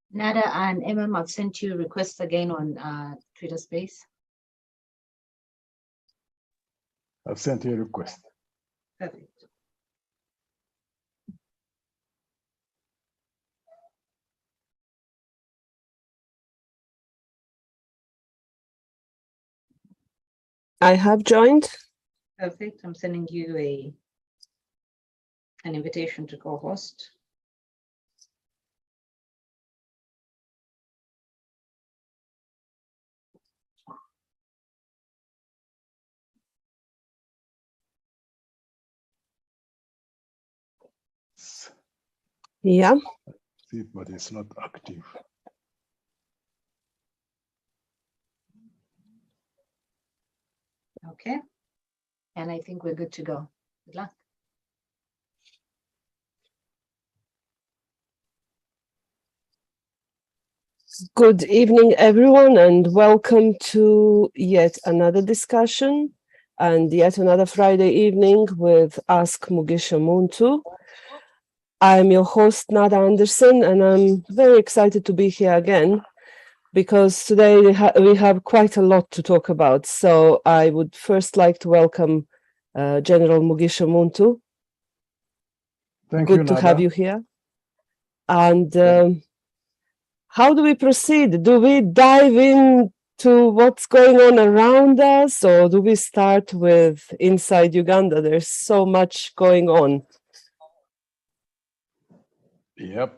Nada and I've sent you requests again on Twitter Space. I've sent you a request. Perfect. I have joined. Perfect. I'm sending you an invitation to co-host. Yeah. See, but it's not active. Okay. And I think we're good to go. Good luck. Good evening, everyone, and welcome to yet another discussion and yet another Friday evening with Ask Mugisha Muntu. I'm your host, Nada Andersen, and I'm very excited to be here again because today we have quite a lot to talk about. So I would first like to welcome General Mugisha Muntu. Thank you, Good to Nada. have you here. And how do we proceed? Do we dive into what's going on around us, or do we start with inside Uganda? There's so much going on. Yep.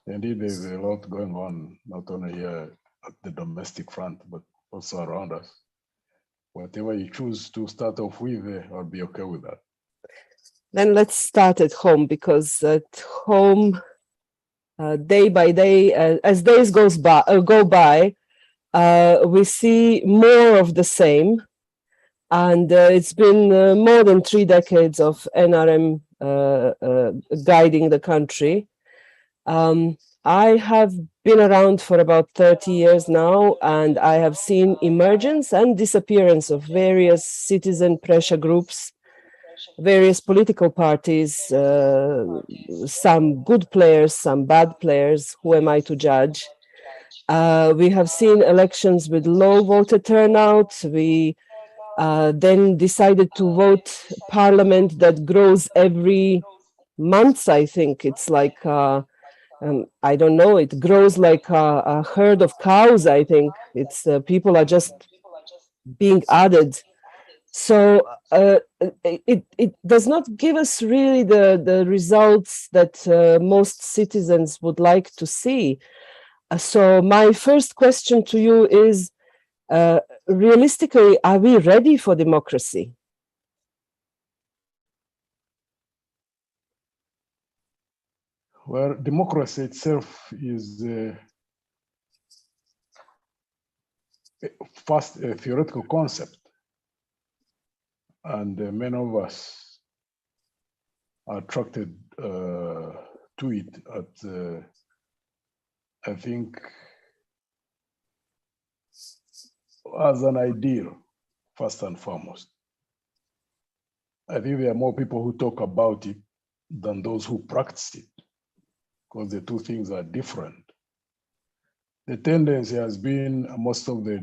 Indeed, there's a lot going on, not only here at the domestic front, but also around us. Whatever you choose to start off with, I'll be okay with that. Then let's start at home, because at home, day by day, as days go by, we see more of the same. And it's been more than 3 decades of NRM guiding the country. I have been around for about 30 years now, and I have seen emergence and disappearance of various citizen pressure groups, various political parties, some good players, some bad players. Who am I to judge? We have seen elections with low voter turnout. We then decided to vote parliament that grows every month. I think it's like, I don't know, it grows like a herd of cows. I think it's people are just being added. So it does not give us really the results that most citizens would like to see. So my first question to you is, realistically, are we ready for democracy? Well, democracy itself is first a theoretical concept. And many of us are attracted to it at, I think, as an ideal, first and foremost. I think there are more people who talk about it than those who practice it, because the two things are different. The tendency has been most of the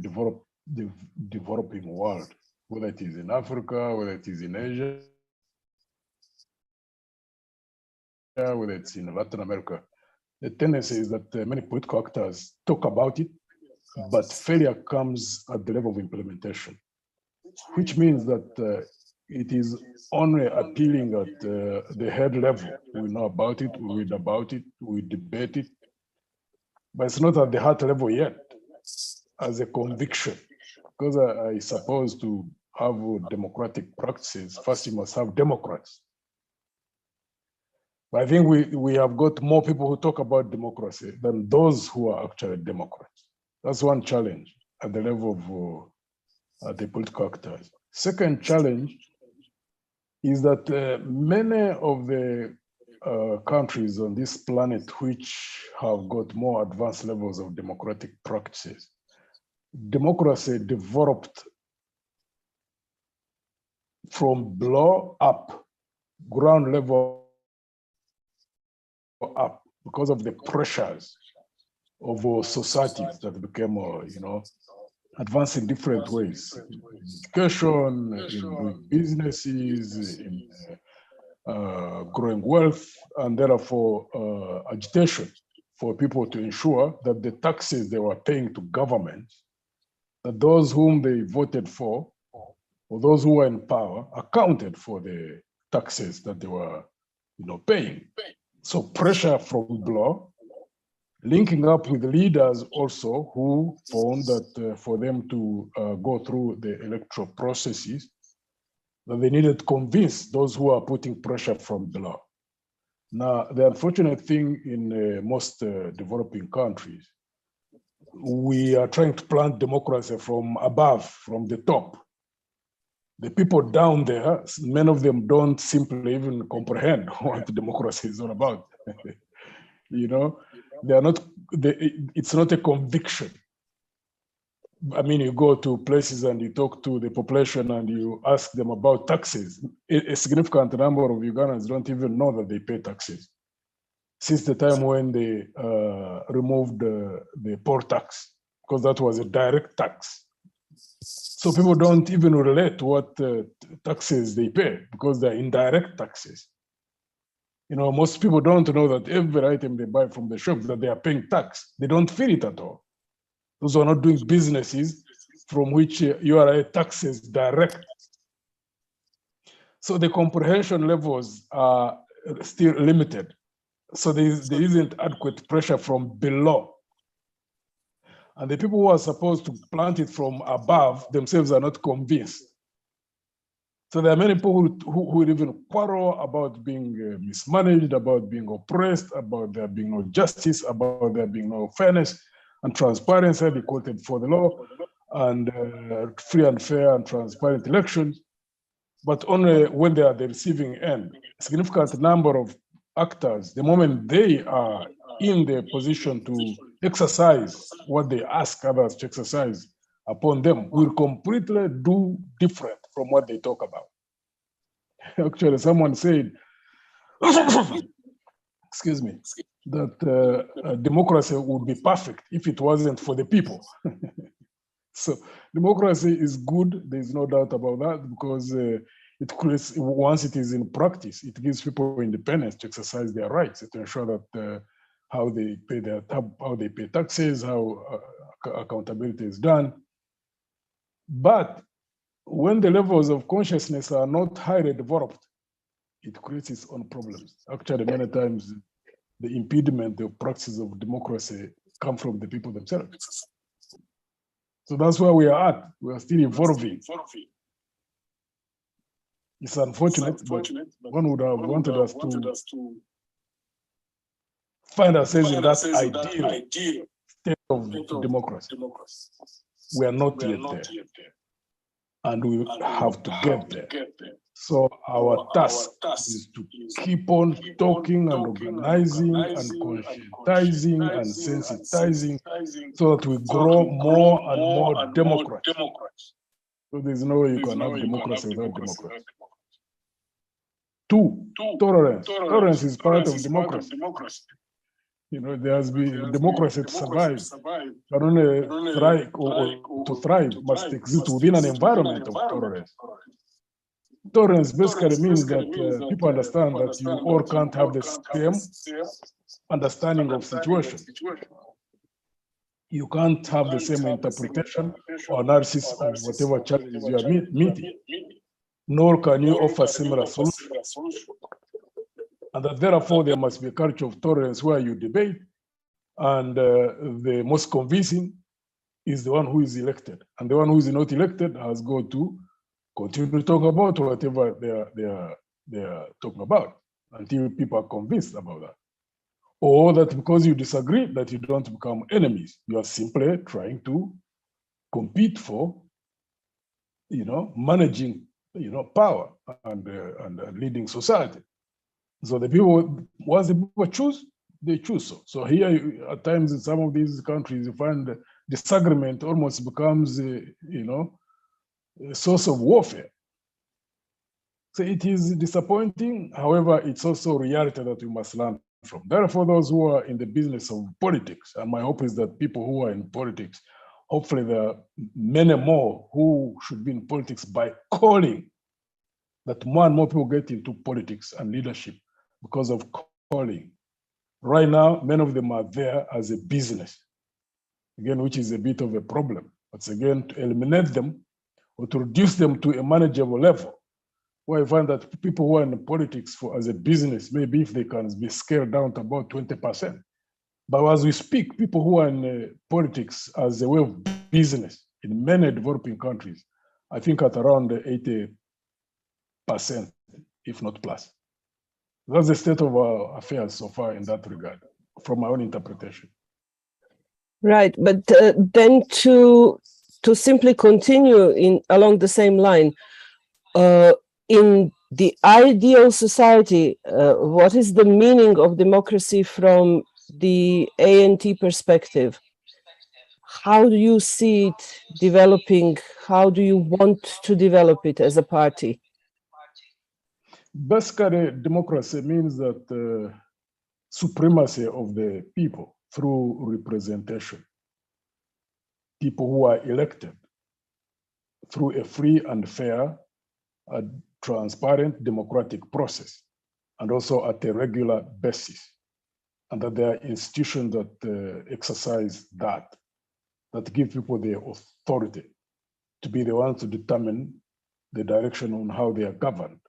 developing world, whether it is in Africa, whether it is in Asia, whether it's in Latin America, the tendency is that many political actors talk about it, but failure comes at the level of implementation, which means that it is only appealing at the head level. We know about it, we read about it, we debate it, but it's not at the heart level yet as a conviction. Because I suppose to have democratic practices, first you must have democrats. But I think we have got more people who talk about democracy than those who are actually Democrats. That's one challenge at the level of the political actors. Second challenge is that many of the countries on this planet which have got more advanced levels of democratic practices, democracy developed from below up, ground level up, because of the pressures of societies that became, advanced in different ways, in education, in doing businesses, in growing wealth, and therefore agitation for people to ensure that the taxes they were paying to government, that those whom they voted for, or those who were in power, accounted for the taxes that they were, paying. So pressure from below, linking up with leaders also who found that for them to go through the electoral processes, that they needed to convince those who are putting pressure from below. Now, the unfortunate thing in most developing countries, we are trying to plant democracy from above, from the top. The people down there, many of them don't simply even comprehend what democracy is all about. They are not. It's not a conviction. I mean, you go to places and you talk to the population and you ask them about taxes. A significant number of Ugandans don't even know that they pay taxes. Since the time when they removed the poor tax, because that was a direct tax. So people don't even relate to what taxes they pay because they're indirect taxes. Most people don't know that every item they buy from the shop that they are paying tax. They don't feel it at all. Those are not doing businesses from which URA taxes direct. So the comprehension levels are still limited. So there isn't adequate pressure from below. And the people who are supposed to plant it from above themselves are not convinced. So there are many people who even quarrel about being mismanaged, about being oppressed, about there being no justice, about there being no fairness and transparency, equality for the law, and free and fair and transparent elections. But only when they are the receiving end. A significant number of actors, the moment they are in the position to exercise what they ask others to exercise upon them, will completely do different from what they talk about. Actually, someone said, excuse me, that democracy would be perfect if it wasn't for the people. So democracy is good, there's no doubt about that, because it creates, once it is in practice, it gives people independence to exercise their rights, to ensure that how they pay taxes, how accountability is done. But when the levels of consciousness are not highly developed, it creates its own problems. Actually, many times the impediment, the practice of democracy come from the people themselves. So that's where we are at. We are still evolving. It's unfortunate, but one would have wanted us to find ourselves in that ideal state of democracy. We are not yet there. And we have to get there. So our task is to keep on talking and organizing and conscientizing and sensitizing so that we grow more and more democrats. So there's no way you can have democracy without democracy. Two, tolerance. Tolerance is part of democracy. There has been democracy to survive, but only thrive or to thrive must exist within an environment of tolerance. Tolerance basically means that people understand that you all can't have the same understanding of situation. You can't have the same interpretation or analysis of whatever challenges you are meeting. nor can you offer similar solutions. And that therefore there must be a culture of tolerance where you debate, and the most convincing is the one who is elected. And the one who is not elected has got to continue to talk about whatever they are talking about until people are convinced about that. Or that because you disagree, that you don't become enemies. You are simply trying to compete for, managing, power and leading society. So the people, once the people choose, they choose so. So here, at times in some of these countries, you find disagreement almost becomes, a source of warfare. So it is disappointing. However, it's also reality that we must learn from. Therefore, those who are in the business of politics, and my hope is that people who are in politics, hopefully there are many more who should be in politics by calling, that more and more people get into politics and leadership because of calling. Right now, many of them are there as a business, again, which is a bit of a problem. But again, to eliminate them or to reduce them to a manageable level, where I find that people who are in politics as a business, maybe if they can be scaled down to about 20%. But as we speak, people who are in politics as a way of business in many developing countries, I think at around 80%, if not plus. That's the state of our affairs so far in that regard, from my own interpretation. Right, but then to simply continue along the same line, in the ideal society, what is the meaning of democracy from the ANT perspective? How do you see it developing? How do you want to develop it as a party? Basically, democracy means that supremacy of the people through representation. People who are elected through a free and fair, transparent democratic process, and also at a regular basis. And that there are institutions that exercise that give people the authority to be the ones to determine the direction on how they are governed.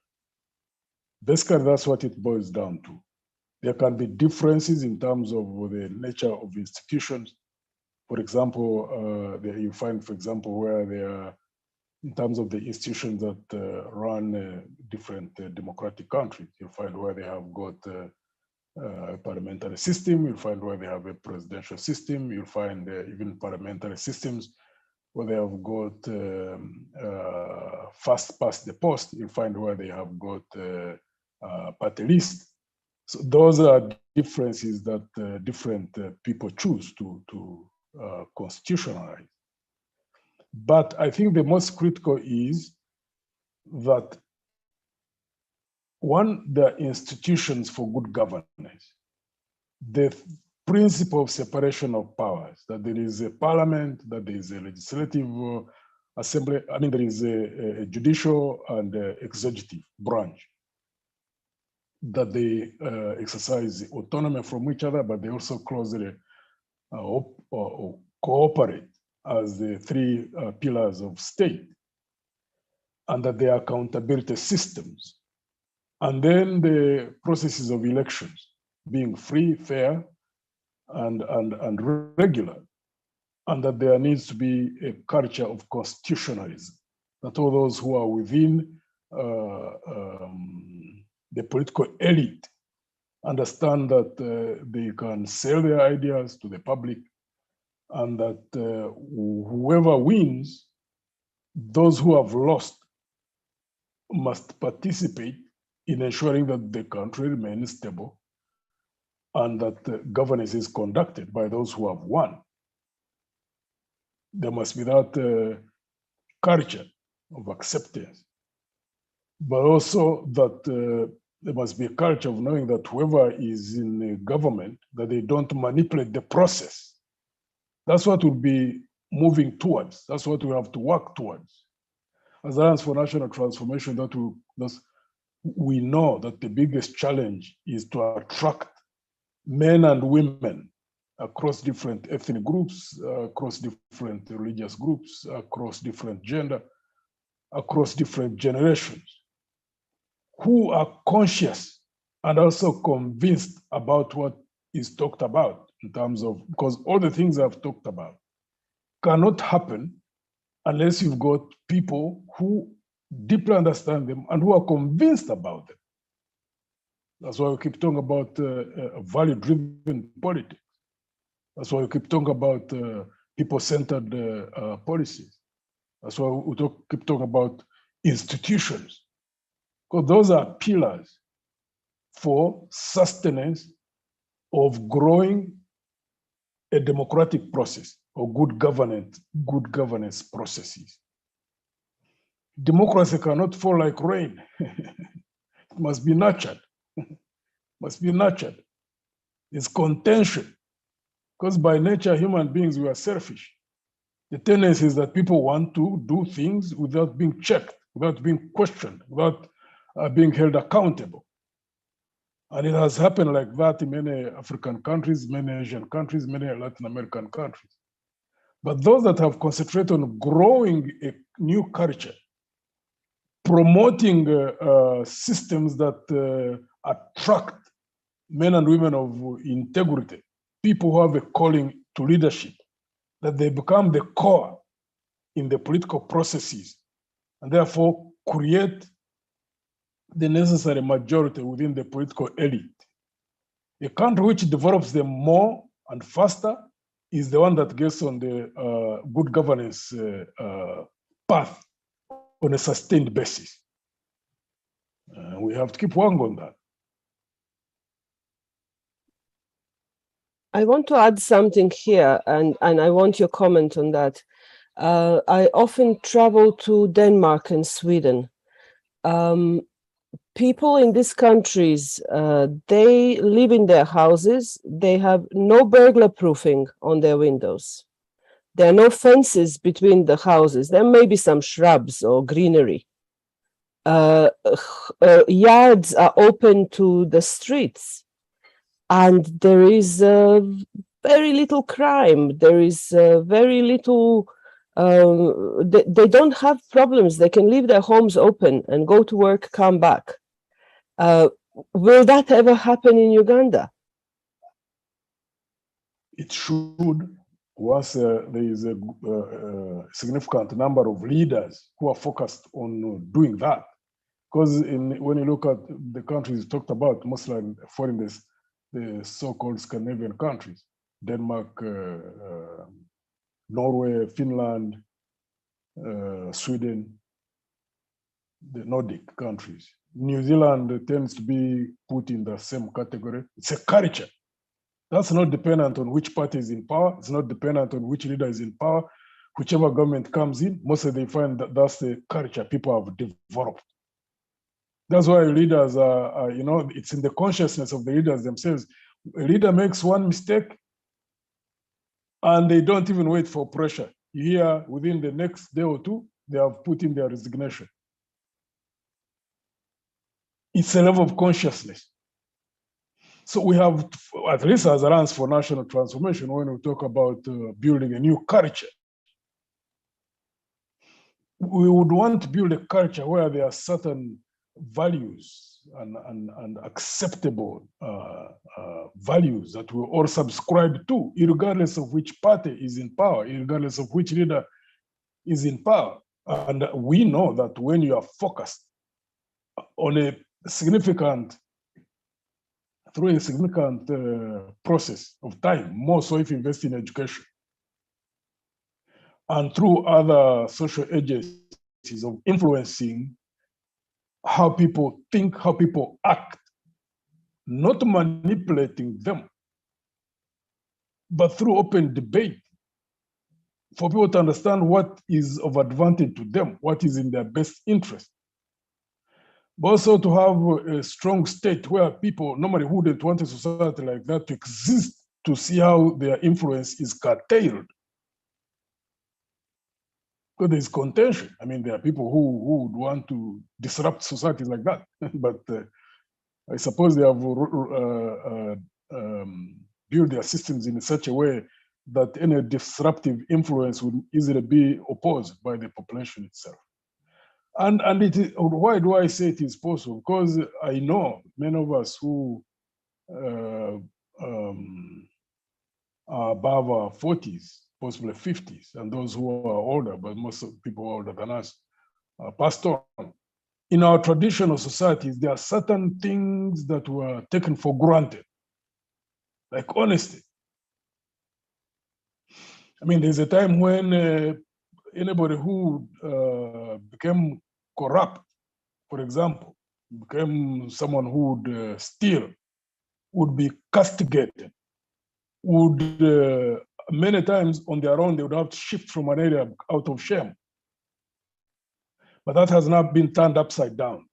Basically, that's what it boils down to. There can be differences in terms of the nature of institutions. For example, you find, for example, where there are, in terms of the institutions that run different democratic countries, you find where they have got a parliamentary system, you'll find where they have a presidential system, you'll find even parliamentary systems where they have got first past the post, you'll find where they have got party list. So those are differences that different people choose to constitutionalize. But I think the most critical is that one, the institutions for good governance, the principle of separation of powers, that there is a parliament, that there is a legislative assembly, I mean, there is a judicial and executive branch, that they exercise autonomy from each other, but they also closely cooperate as the three pillars of state, and that there are accountability systems. And then the processes of elections being free, fair, and regular, and that there needs to be a culture of constitutionalism, that all those who are within the political elite understand that they can sell their ideas to the public, and that whoever wins, those who have lost must participate in ensuring that the country remains stable and that governance is conducted by those who have won. There must be that culture of acceptance, but also that there must be a culture of knowing that whoever is in the government, that they don't manipulate the process. That's what we'll be moving towards. That's what we have to work towards. As Alliance for National Transformation, we know that the biggest challenge is to attract men and women across different ethnic groups, across different religious groups, across different gender, across different generations, who are conscious and also convinced about what is talked about in terms of, because all the things I've talked about cannot happen unless you've got people who deeply understand them and who are convinced about them. That's why we keep talking about value-driven politics. That's why we keep talking about people-centered policies. That's why we keep talking about institutions, because those are pillars for sustenance of growing a democratic process or good governance processes. Democracy cannot fall like rain. It must be nurtured. Must be nurtured. It's contention, because by nature, human beings, we are selfish. The tendency is that people want to do things without being checked, without being questioned, without being held accountable. And it has happened like that in many African countries, many Asian countries, many Latin American countries. But those that have concentrated on growing a new culture, promoting systems that attract men and women of integrity, people who have a calling to leadership, that they become the core in the political processes, and therefore create the necessary majority within the political elite. A country which develops them more and faster is the one that gets on the good governance path on a sustained basis. We have to keep working on that. I want to add something here, and I want your comment on that. I often travel to Denmark and Sweden. People in these countries, they live in their houses. They have no burglar proofing on their windows. There are no fences between the houses. There may be some shrubs or greenery. Yards are open to the streets. And there is very little crime. There is very little, they don't have problems. They can leave their homes open and go to work, come back. Will that ever happen in Uganda? It should, once there is a significant number of leaders who are focused on doing that. Because when you look at the countries talked about, mostly foreigners, the so-called Scandinavian countries, Denmark, Norway, Finland, Sweden, the Nordic countries. New Zealand tends to be put in the same category. It's a culture. That's not dependent on which party is in power. It's not dependent on which leader is in power. Whichever government comes in, mostly they find that that's the culture people have developed. That's why leaders are, it's in the consciousness of the leaders themselves. A leader makes one mistake and they don't even wait for pressure. You hear within the next day or two, they have put in their resignation. It's a level of consciousness. So we have, at least as Alliance for National Transformation, when we talk about building a new culture, we would want to build a culture where there are certain values and acceptable values that we all subscribe to, regardless of which party is in power, regardless of which leader is in power. And we know that when you are focused on a significant, through a significant process of time, more so if you invest in education, and through other social agencies of influencing how people think, how people act, not manipulating them, but through open debate for people to understand what is of advantage to them, what is in their best interest. But also to have a strong state where people normally wouldn't want a society like that to exist, to see how their influence is curtailed. Because there's contention. I mean, there are people who would want to disrupt societies like that. But I suppose they have built their systems in such a way that any disruptive influence would easily be opposed by the population itself. And it is, why do I say it is possible? Because I know many of us who are above our 40s, possibly 50s, and those who are older, but most of people older than us, passed on. In our traditional societies, there are certain things that were taken for granted, like honesty. I mean, there's a time when anybody who became corrupt, for example, became someone who would steal, would be castigated, would many times on their own, they would have to shift from an area out of shame. But that has now been turned upside down.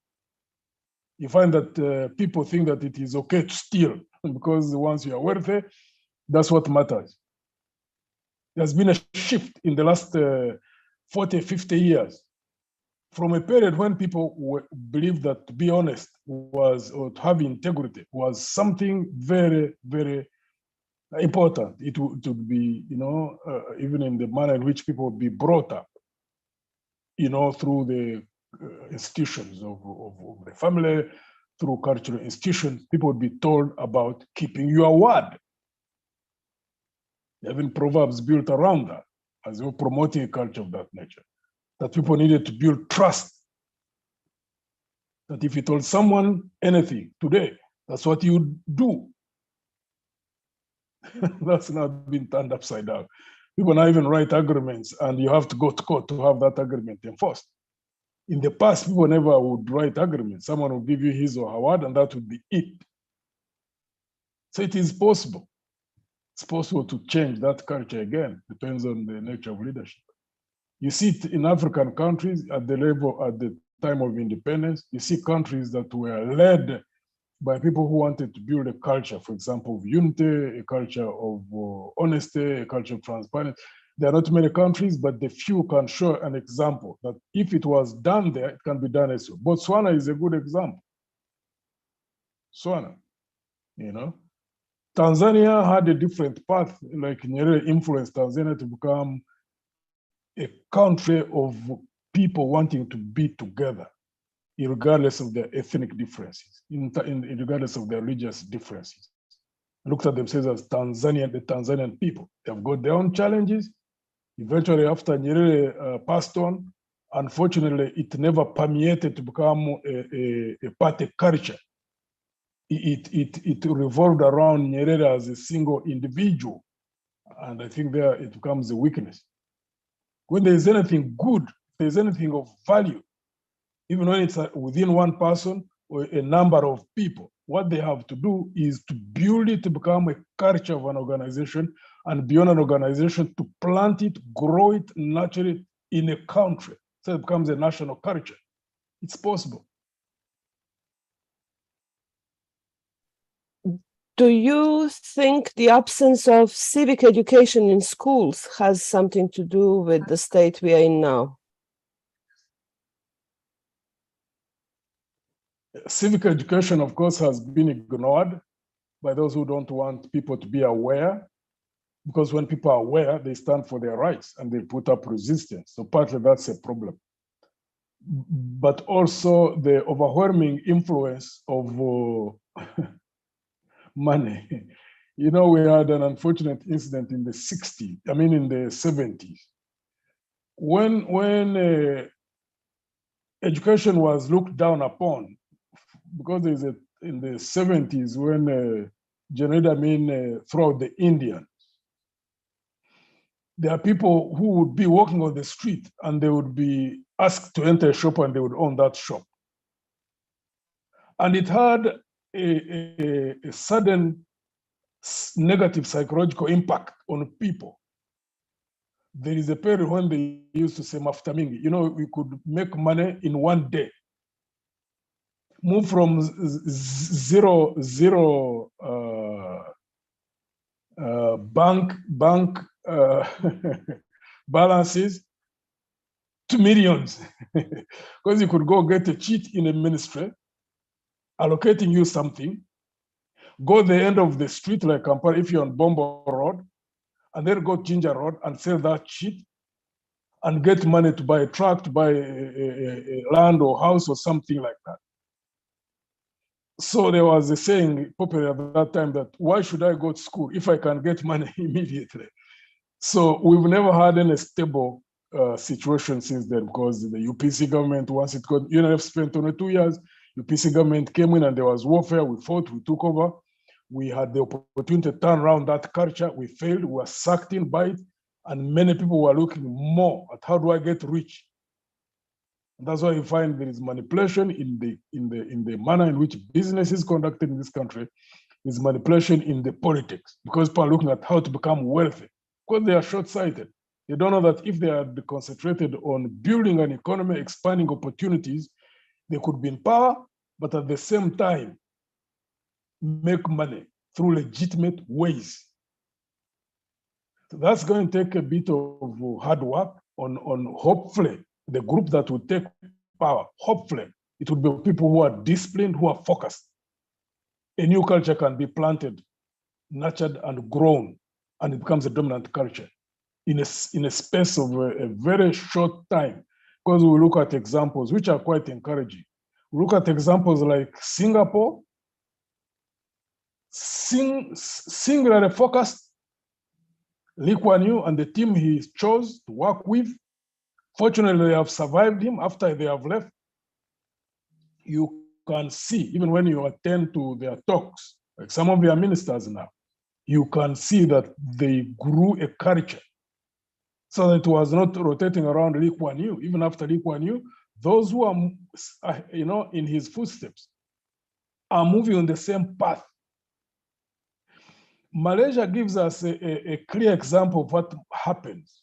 You find that people think that it is okay to steal because once you are wealthy, that's what matters. There's been a shift in the last 40, 50 years from a period when people believed that to be honest was, or to have integrity was something very, very important. It would be, even in the manner in which people would be brought up, through the institutions of the family, through cultural institutions, people would be told about keeping your word. There have been proverbs built around that, as they were promoting a culture of that nature, that people needed to build trust. That if you told someone anything today, that's what you do. That's not been turned upside down. People now even write agreements, and you have to go to court to have that agreement enforced. In the past, people never would write agreements. Someone would give you his or her word, and that would be it. So it is possible. It's possible to change that culture again. Depends on the nature of leadership. You see it in African countries at the time of independence. You see countries that were led by people who wanted to build a culture, for example, of unity, a culture of honesty, a culture of transparency. There are not many countries, but the few can show an example that if it was done there, it can be done as well. Botswana is a good example. Botswana, Tanzania had a different path, like Nyerere influenced Tanzania to become a country of people wanting to be together, regardless of their ethnic differences, regardless of their religious differences. Looked at themselves as the Tanzanian people. They've got their own challenges. Eventually, after Nyerere passed on, unfortunately, it never permeated to become a party culture. It revolved around Nyerere as a single individual. And I think there it becomes a weakness. When there's anything good, there's anything of value, even when it's within one person or a number of people, what they have to do is to build it to become a culture of an organization, and beyond an organization, to plant it, grow it, nurture it in a country, so it becomes a national culture. It's possible. Do you think the absence of civic education in schools has something to do with the state we are in now? Civic education, of course, has been ignored by those who don't want people to be aware, because when people are aware, they stand for their rights and they put up resistance. So partly that's a problem. But also the overwhelming influence of money. We had an unfortunate incident in the 70s, when education was looked down upon, because in the 70s when General Amin threw out the Indians. There are people who would be walking on the street and they would be asked to enter a shop and they would own that shop. And it had a sudden negative psychological impact on people. There is a period when they used to say mafuta mingi. We could make money in one day. Move from zero bank balances to millions, because you could go get a cheat in a ministry, allocating you something, go the end of the street like Kampala if you're on Bombo Road, and then go Ginger Road and sell that cheat, and get money to buy a truck, to buy a land or house or something like that. So there was a saying popular at that time that why should I go to school if I can get money immediately? So we've never had any stable situation since then, because the UPC government, once it got, UNF spent only 2 years, UPC government came in and there was warfare, we fought, we took over. We had the opportunity to turn around that culture, we failed, we were sucked in by it, and many people were looking more at how do I get rich? And that's why you find there is manipulation in the manner in which business is conducted in this country. Is manipulation in the politics, because people are looking at how to become wealthy, because they are short-sighted. They don't know that if they are concentrated on building an economy, expanding opportunities, they could be in power, but at the same time, make money through legitimate ways. So that's going to take a bit of hard work on hopefully the group that will take power. Hopefully, it will be people who are disciplined, who are focused. A new culture can be planted, nurtured, and grown, and it becomes a dominant culture in a space of a very short time. Because we look at examples which are quite encouraging. We look at examples like Singapore, singularly focused. Lee Kuan Yew and the team he chose to work with, fortunately, they have survived him after they have left. You can see, even when you attend to their talks, like some of their ministers now, you can see that they grew a culture so that it was not rotating around Lee Kuan Yew. Even after Lee Kuan Yew, those who are, in his footsteps are moving on the same path. Malaysia gives us a clear example of what happens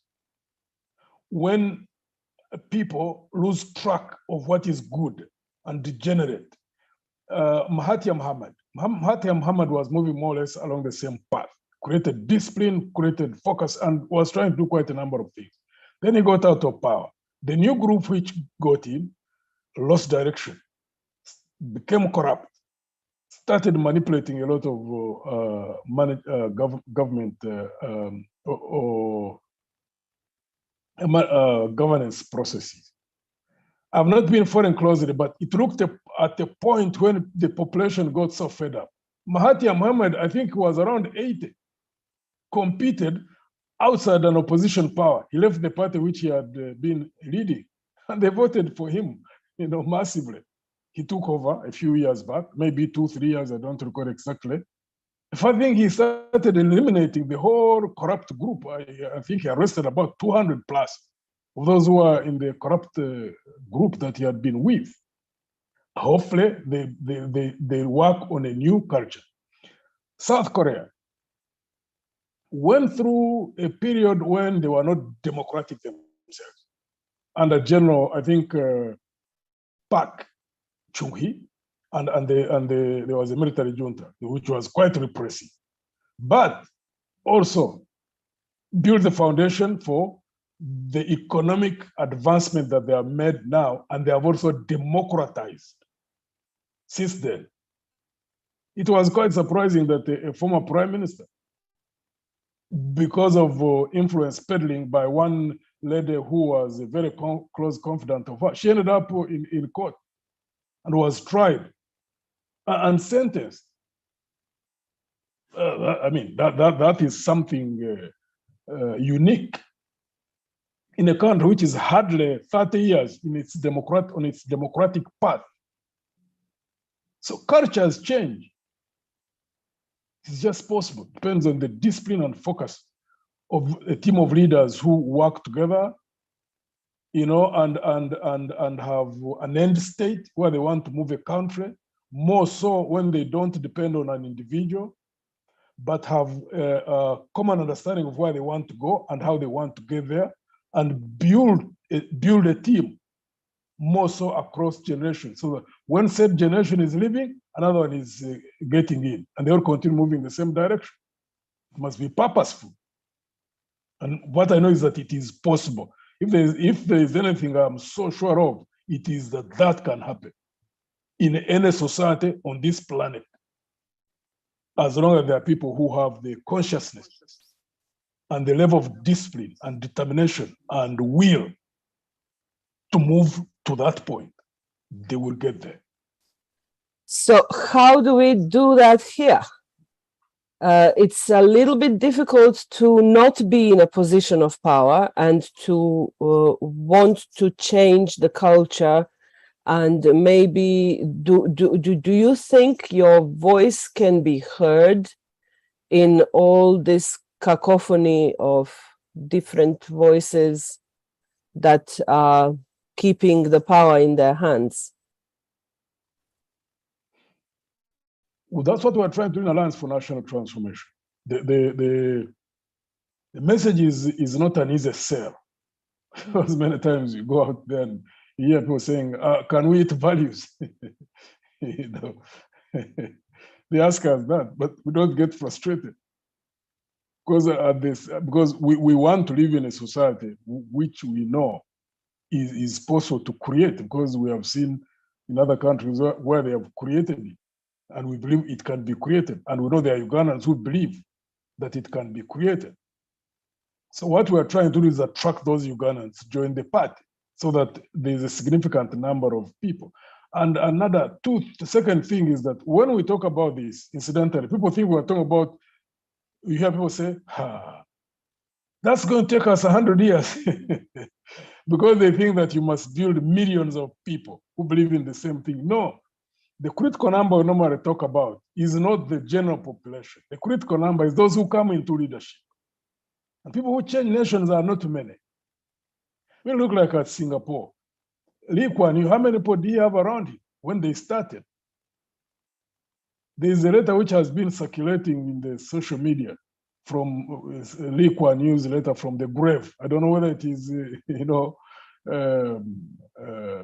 when people lose track of what is good and degenerate. Mahathir Mohamad was moving more or less along the same path, created discipline, created focus, and was trying to do quite a number of things. Then he got out of power. The new group which got in lost direction, became corrupt, started manipulating a lot of government governance processes. I've not been following closely, but it looked at a point when the population got so fed up. Mahathir Mohamad, I think, was around 80, competed outside an opposition power. He left the party which he had been leading, and they voted for him, massively. He took over a few years back, maybe 2-3 years, I don't recall exactly. I think he started eliminating the whole corrupt group. I think he arrested about 200 plus of those who are in the corrupt group that he had been with. Hopefully, they work on a new culture. South Korea went through a period when they were not democratic themselves. Under General, I think, Park Chung-hee, and there was a military junta, which was quite repressive, but also built the foundation for the economic advancement that they have made now, and they have also democratized since then. It was quite surprising that a former prime minister, because of influence peddling by one lady who was a very close confidant of her, she ended up in court and was tried and sentenced. That is something unique in a country which is hardly 30 years on its democratic path. So cultures change. It's just possible. Depends on the discipline and focus of a team of leaders who work together, and have an end state where they want to move a country, more so when they don't depend on an individual, but have a common understanding of where they want to go and how they want to get there, and build a team more so across generations. So that when said generation is leaving, another one is getting in, and they all continue moving in the same direction. It must be purposeful. And what I know is that it is possible. If there is anything I'm so sure of, it is that can happen in any society on this planet, as long as there are people who have the consciousness and the level of discipline and determination and will to move to that point, they will get there. So how do we do that here? It's a little bit difficult to not be in a position of power and to want to change the culture. And maybe do you think your voice can be heard in all this cacophony of different voices that are keeping the power in their hands? Well, that's what we're trying to do in Alliance for National Transformation. The message is not an easy sell. Because many times you go out there and you hear people saying, can we eat values? You know, they ask us that, but we don't get frustrated. Because we want to live in a society which we know is possible to create, because we have seen in other countries where they have created it, and we believe it can be created. And we know there are Ugandans who believe that it can be created. So what we are trying to do is attract those Ugandans to join the party so that there's a significant number of people. And the second thing is that when we talk about this, incidentally, people think we're talking about, you hear people say, that's going to take us 100 years. Because they think that you must build millions of people who believe in the same thing. No, the critical number we normally talk about is not the general population. The critical number is those who come into leadership. And people who change nations are not many. We look like at Singapore. Lee Kuan Yew, how many people do you have around him when they started? There is a letter which has been circulating in the social media from Lee Kuan Yew's letter from the grave. I don't know whether it is,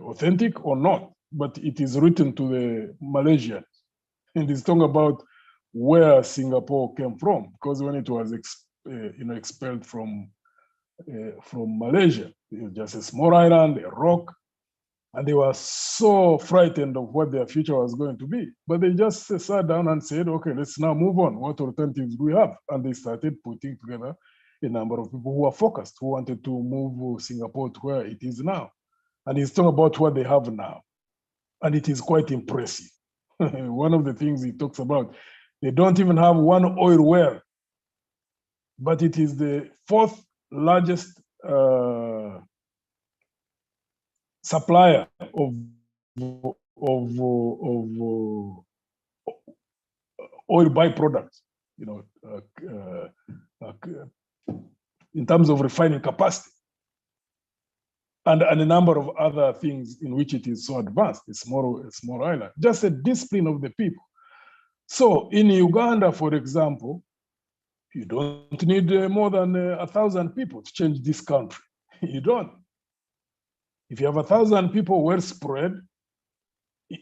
authentic or not, but it is written to the Malaysians. And it's talking about where Singapore came from, because when it was expelled from Malaysia, it was just a small island, a rock, and they were so frightened of what their future was going to be. But they just sat down and said, okay, let's now move on. What alternatives do we have? And they started putting together a number of people who were focused, who wanted to move Singapore to where it is now. And he's talking about what they have now. And it is quite impressive. One of the things he talks about, they don't even have one oil well, but it is the fourth largest supplier of oil byproducts, in terms of refining capacity, and a number of other things in which it is so advanced. It's a small island, just a discipline of the people. So in Uganda, for example, you don't need more than 1,000 people to change this country. You don't. If you have 1,000 people well spread,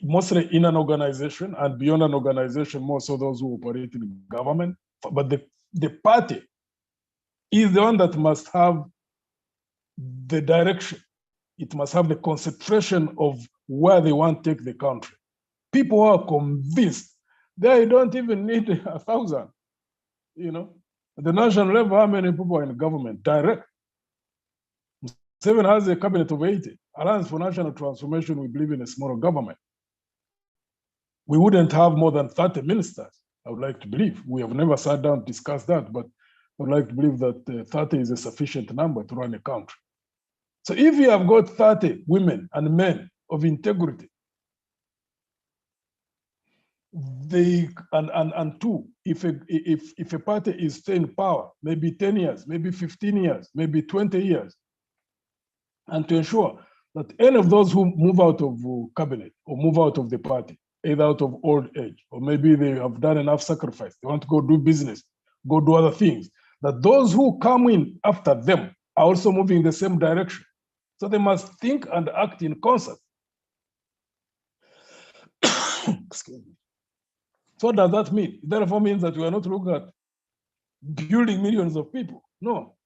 mostly in an organization, and beyond an organization, more so those who operate in government, but the party is the one that must have the direction. It must have the concentration of where they want to take the country. People who are convinced, they don't even need 1,000. At the national level, how many people are in government? Direct. Seven has a cabinet of 80. Alliance for National Transformation, we believe in a smaller government. We wouldn't have more than 30 ministers, I would like to believe. We have never sat down to discuss that, but I would like to believe that 30 is a sufficient number to run a country. So if you have got 30 women and men of integrity, if a party is staying in power, maybe 10 years, maybe 15 years, maybe 20 years, and to ensure that any of those who move out of cabinet or move out of the party, either out of old age, or maybe they have done enough sacrifice, they want to go do business, go do other things, that those who come in after them are also moving in the same direction. So they must think and act in concert. Excuse me. So what does that mean? It therefore means that we are not looking at building millions of people. No.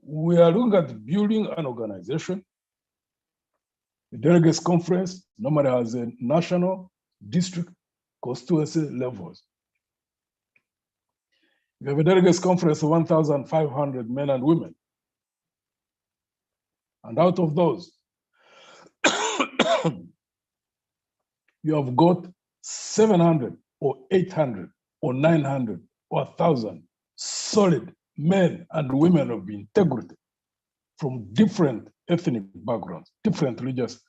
We are looking at building an organization. The delegates conference normally has a national, district, constituency levels. We have a delegates conference of 1,500 men and women. And out of those, you have got 700 or 800 or 900 or 1,000 solid men and women of integrity from different ethnic backgrounds, different religious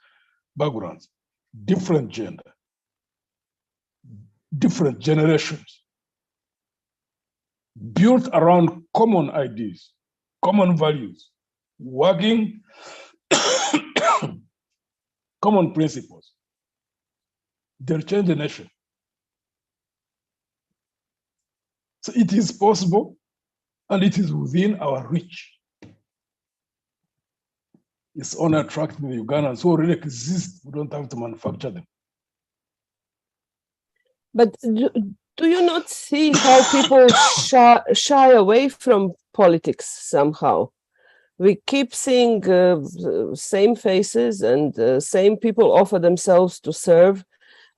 backgrounds, different gender, different generations, built around common ideas, common values, working common principles. They'll change the nation. So it is possible, and it is within our reach. It's only attracting the Ugandans who already exist. We don't have to manufacture them. But do you not see how people shy away from politics somehow? We keep seeing same faces and same people offer themselves to serve.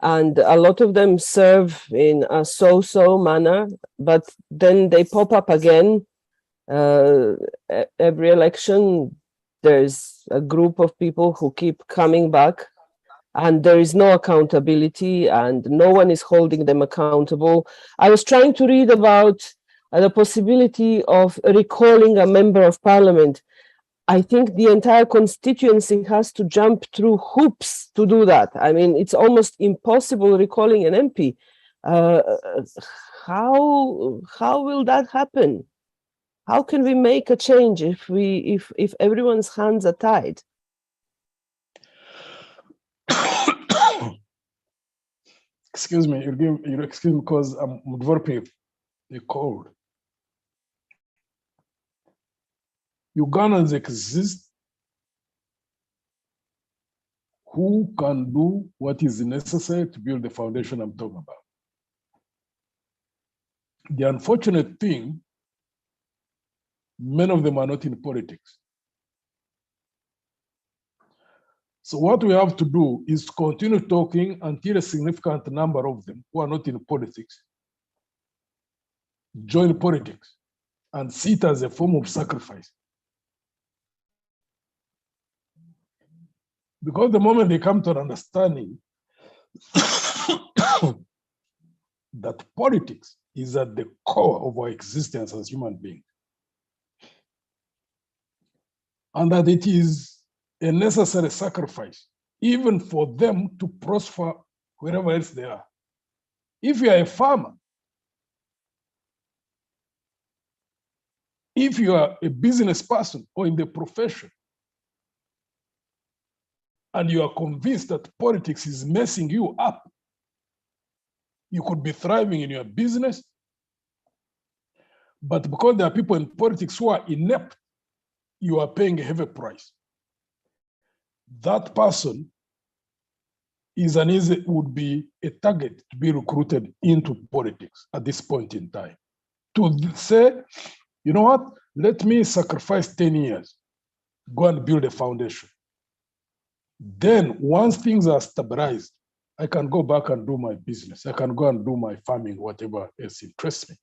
And a lot of them serve in a so-so manner, but then they pop up again. Every election, there's a group of people who keep coming back, and there is no accountability and no one is holding them accountable. I was trying to read about the possibility of recalling a member of parliament. I think the entire constituency has to jump through hoops to do that. I mean, it's almost impossible recalling an MP. How will that happen? How can we make a change if everyone's hands are tied? Excuse me, you excuse me because I'm developing a cold. Ugandans exist who can do what is necessary to build the foundation I'm talking about. The unfortunate thing, many of them are not in politics. So what we have to do is to continue talking until a significant number of them who are not in politics join politics and see it as a form of sacrifice. Because the moment they come to an understanding that politics is at the core of our existence as human beings, and that it is a necessary sacrifice, even for them to prosper wherever else they are. If you are a farmer, if you are a business person or in the profession, and you are convinced that politics is messing you up, you could be thriving in your business, but because there are people in politics who are inept, you are paying a heavy price. That person would be a target to be recruited into politics at this point in time. To say, you know what, let me sacrifice 10 years, go and build a foundation. Then once things are stabilized, I can go back and do my business. I can go and do my farming, whatever else interests me.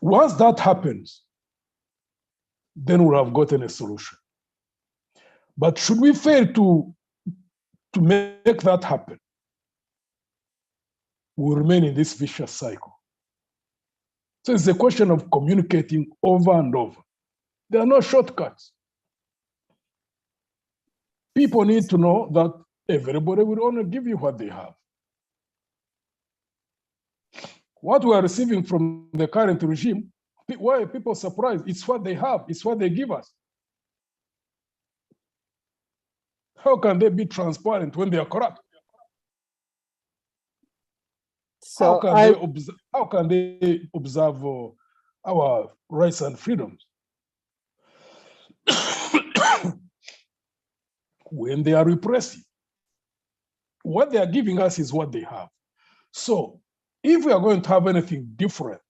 Once that happens, then we'll have gotten a solution. But should we fail to make that happen, we'll remain in this vicious cycle. So it's a question of communicating over and over. There are no shortcuts. People need to know that everybody will only give you what they have. What we are receiving from the current regime, why are people surprised? It's what they have, it's what they give us. How can they be transparent when they are corrupt? So how can they observe our rights and freedoms when they are repressive? What they are giving us is what they have. So if we are going to have anything different,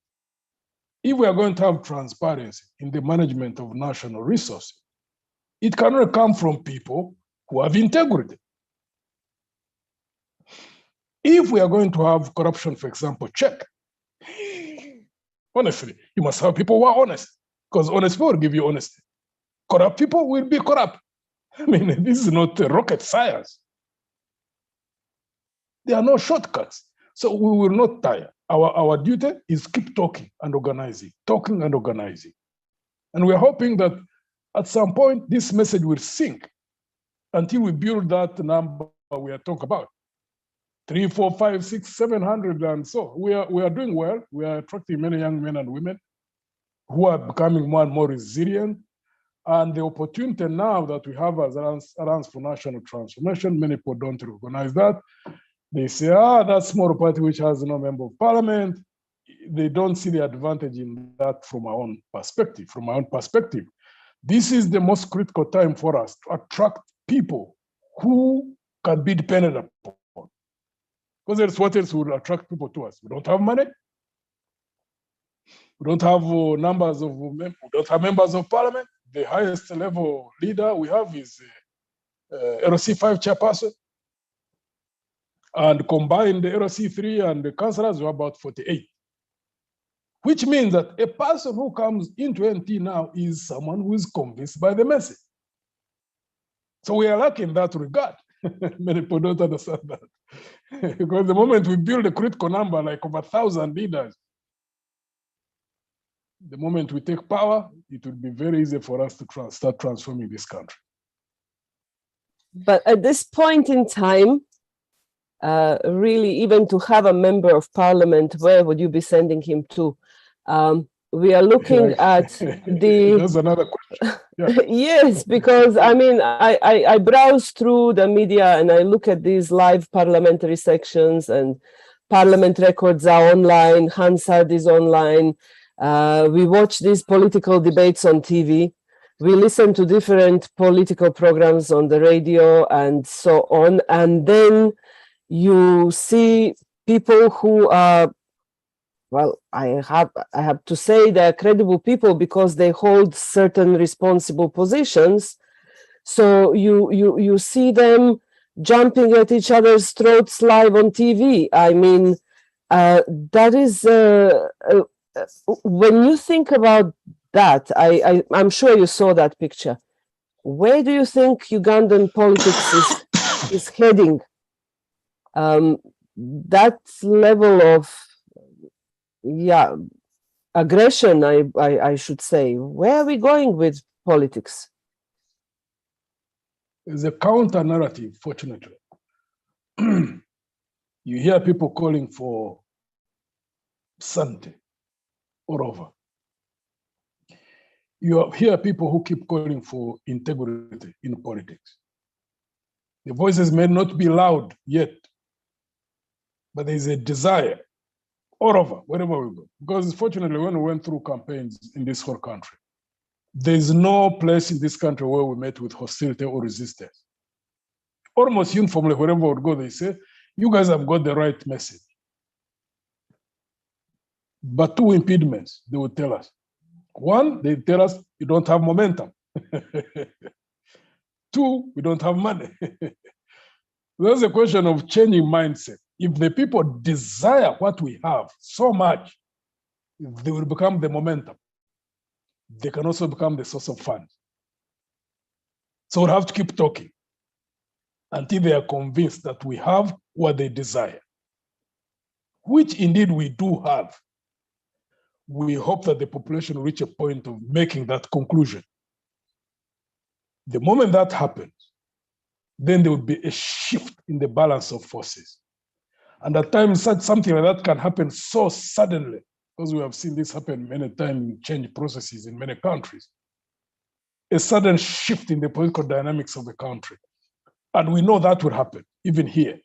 if we are going to have transparency in the management of national resources, it cannot come from people who have integrity. If we are going to have corruption, for example, check, Honestly, you must have people who are honest, because honest people will give you honesty. Corrupt people will be corrupt. I mean, this is not rocket science. There are no shortcuts. So we will not tire. Our duty is keep talking and organizing. And we're hoping that at some point, this message will sink until we build that number we are talking about. 3, 4, 5, 6, 700, and so we are doing well. We are attracting many young men and women who are becoming more and more resilient. And the opportunity now that we have as Alliance for National Transformation, many people don't recognize that. They say, that small party which has no member of parliament. They don't see the advantage in that from our own perspective. From my own perspective, this is the most critical time for us to attract people who can be dependent upon. Because there's what else will attract people to us. We don't have money. We don't have numbers of we don't have members of parliament. The highest level leader we have is LC5 chairperson. And combined the LC3 and the councillors are about 48. Which means that a person who comes into NT now is someone who is convinced by the message. So we are lucky in that regard. Many people don't understand that. Because the moment we build a critical number, like over 1,000 leaders, the moment we take power, it will be very easy for us to start transforming this country. But at this point in time, really, even to have a member of parliament, where would you be sending him to? We are looking at the... That's another question. Yeah. Yes, because I mean, I browse through the media and I look at these live parliamentary sections, and parliament records are online, Hansard is online. We watch these political debates on TV. We listen to different political programs on the radio and so on. And then you see people who are, well, I have to say they're credible people because they hold certain responsible positions. So you see them jumping at each other's throats live on TV. I mean, that is, when you think about that, I'm sure you saw that picture. Where do you think Ugandan politics is heading? That level of, aggression, I should say. Where are we going with politics? There's a counter narrative, fortunately. You hear people calling for sanity all over. You hear people who keep calling for integrity in politics. The voices may not be loud yet, but there's a desire all over, wherever we go. Because fortunately, when we went through campaigns in this whole country, there's no place in this country where we met with hostility or resistance. Almost uniformly, wherever we would go, they say, you guys have got the right message. But two impediments, they would tell us. One, they tell us you don't have momentum. Two, we don't have money. There's a question of changing mindset. If the people desire what we have so much, they will become the momentum. They can also become the source of funds. So we'll have to keep talking until they are convinced that we have what they desire, which indeed we do have. We hope that the population will reach a point of making that conclusion. The moment that happens, then there will be a shift in the balance of forces. And at times, something like that can happen so suddenly, because we have seen this happen many times in change processes in many countries. A sudden shift in the political dynamics of the country. And we know that will happen, even here.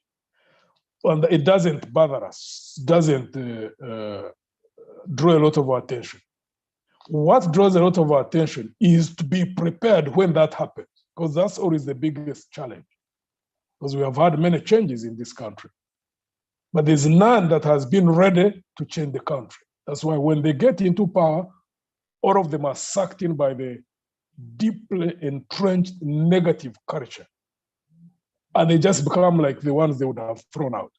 And it doesn't bother us, doesn't draw a lot of our attention. What draws a lot of our attention is to be prepared when that happens, because that's always the biggest challenge. Because we have had many changes in this country, but there's none that has been ready to change the country. That's why when they get into power, all of them are sucked in by the deeply entrenched negative culture. And they just become like the ones they would have thrown out.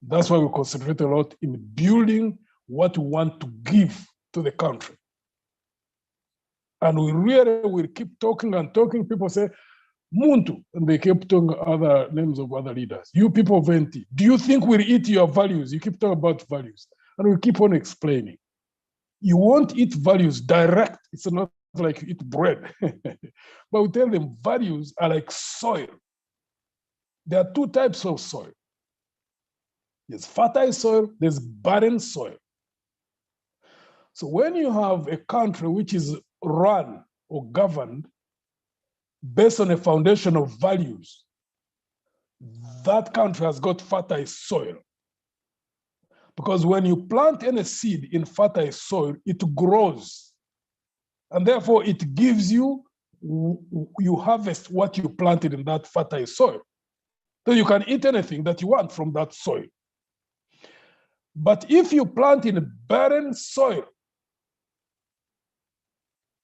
That's why we concentrate a lot in building what we want to give to the country. And we really will keep talking and talking. People say, Muntu, and they keep talking other names of other leaders. You people of NT, do you think we'll eat your values? You keep talking about values. And we keep on explaining. You won't eat values direct. It's not like you eat bread. But we tell them values are like soil. There are two types of soil. There's fertile soil, there's barren soil. So when you have a country which is run or governed based on a foundation of values, that country has got fertile soil. Because when you plant any seed in fertile soil, it grows. And therefore it gives you, you harvest what you planted in that fertile soil. So you can eat anything that you want from that soil. But if you plant in a barren soil,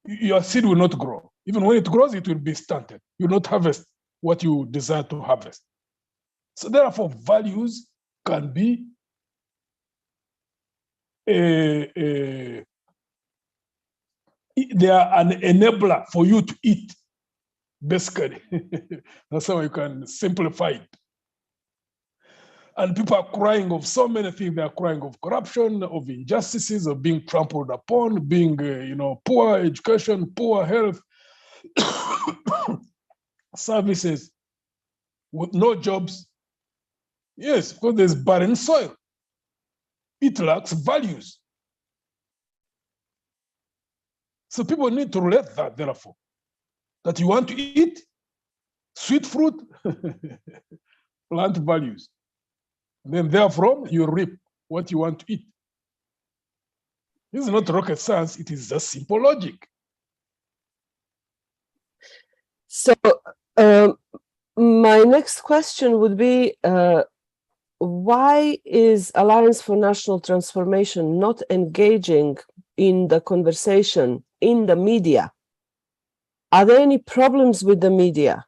your seed will not grow. Even when it grows, it will be stunted. You will not harvest what you desire to harvest. So therefore, values can be they are an enabler for you to eat, basically. That's how you can simplify it. And people are crying of so many things. They are crying of corruption, of injustices, of being trampled upon, being, poor education, poor health, services, with no jobs. Yes, because there's barren soil. It lacks values. So people need to relate that, therefore, that you want to eat sweet fruit, plant values. And then therefrom, you reap what you want to eat. This is not rocket science, it is just simple logic. So my next question would be, why is Alliance for National Transformation not engaging in the conversation in the media? Are there any problems with the media?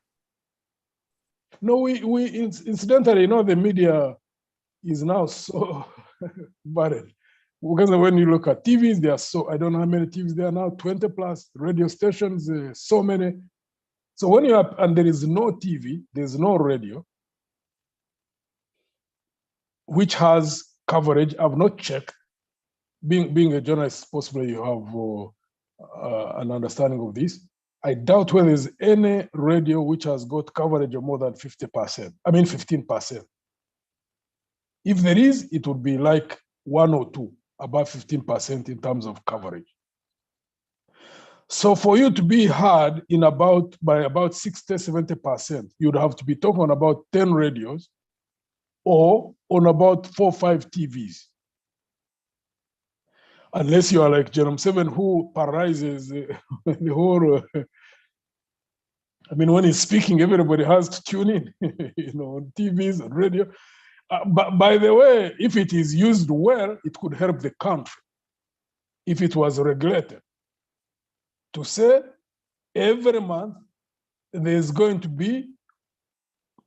No, we incidentally, the media is now so barren. Because when you look at TVs, there are I don't know how many TVs there are now, 20 plus radio stations, so many. So when you have, and there is no TV, there's no radio, which has coverage. I've not checked. Being a journalist, possibly you have an understanding of this. I doubt whether there's any radio which has got coverage of more than 50%. I mean 15%. If there is, it would be like 1 or 2, about 15% in terms of coverage. So for you to be heard by about 60, 70%, you'd have to be talking on about 10 radios or on about 4 or 5 TVs. Unless you are like Jerome 7, who paralyzes the whole, when he's speaking, everybody has to tune in, on TVs and radio. But by the way, if it is used well, it could help the country if it was regulated. To say every month there's going to be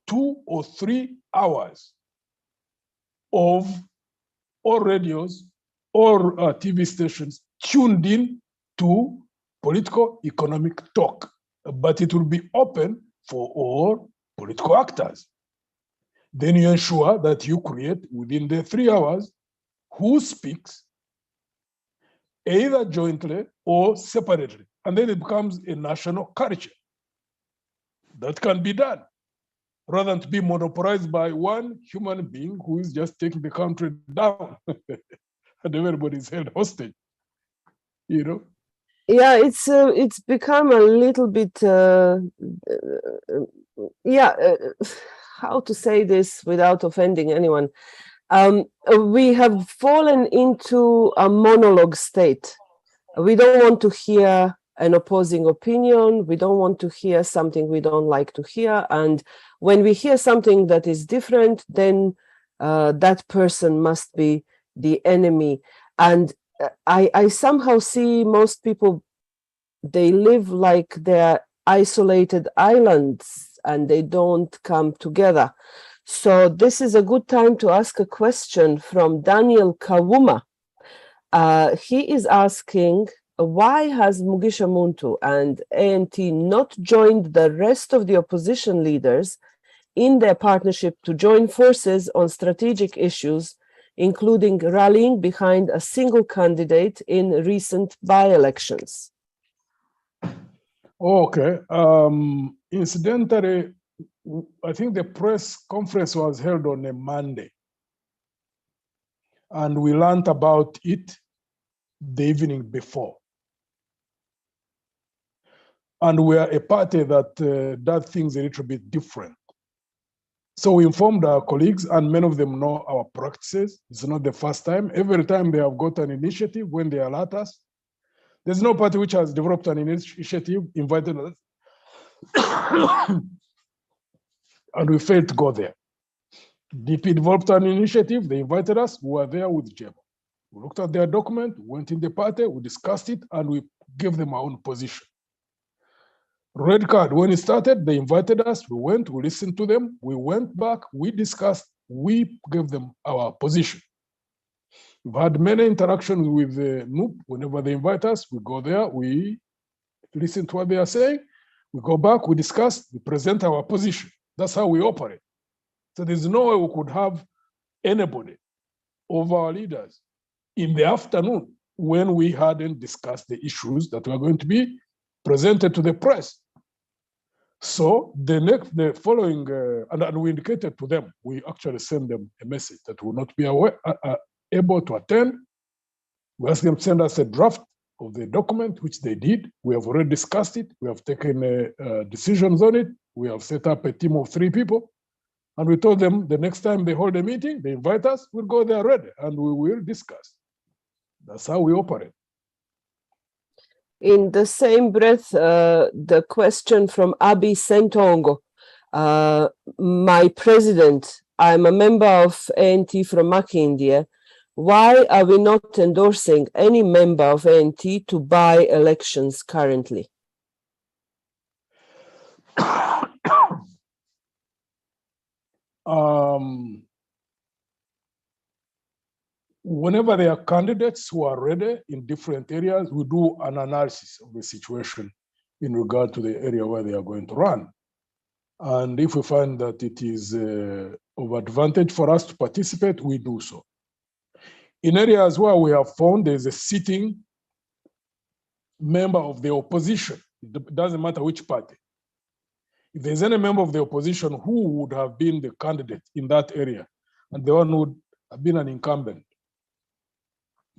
2 or 3 hours of all radios or TV stations tuned in to political economic talk, but it will be open for all political actors. Then you ensure that you create within the 3 hours who speaks, either jointly or separately. And then it becomes a national culture. That can be done, rather than to be monopolized by one human being who is just taking the country down and everybody is held hostage, Yeah, it's become a little bit, how to say this without offending anyone. We have fallen into a monologue state. We don't want to hear an opposing opinion. We don't want to hear something we don't like to hear. And when we hear something that is different, then that person must be the enemy. And I somehow see most people, they live like they're isolated islands and they don't come together. So this is a good time to ask a question from Daniel Kawuma. He is asking, why has Mugisha Muntu and ANT not joined the rest of the opposition leaders in their partnership to join forces on strategic issues, including rallying behind a single candidate in recent by-elections? Okay. Incidentally, I think the press conference was held on a Monday, and we learned about it the evening before. And we are a party that does things a little bit different. So we informed our colleagues, and many of them know our practices. It's not the first time. Every time they have got an initiative, when they alert us, there's no party which has developed an initiative, invited us, and we failed to go there. DP developed an initiative, they invited us, we were there with JEB. We looked at their document, went in the party, we discussed it, and we gave them our own position. Red card, when it started, they invited us, we went, we listened to them, we went back, we discussed, we gave them our position. We've had many interactions with the NUP. Whenever they invite us, we go there, we listen to what they are saying, we go back, we discuss, we present our position. That's how we operate. So there's no way we could have anybody over our leaders in the afternoon when we hadn't discussed the issues that were going to be presented to the press. So the following, and we indicated to them, we actually sent them a message that will not be able to attend. We asked them to send us a draft of the document, which they did. We have already discussed it. We have taken decisions on it. We have set up a team of 3 people. And we told them the next time they hold a meeting, they invite us, we'll go there ready, and we will discuss. That's how we operate. In the same breath, the question from Abi Sentongo. My president, I'm a member of ANT from Makindye. Why are we not endorsing any member of ANT to buy elections currently? Whenever there are candidates who are ready in different areas, we do an analysis of the situation in regard to the area where they are going to run. And if we find that it is of advantage for us to participate, we do so. In areas where we have found there's a sitting member of the opposition, it doesn't matter which party. If there's any member of the opposition who would have been the candidate in that area, and the one would have been an incumbent,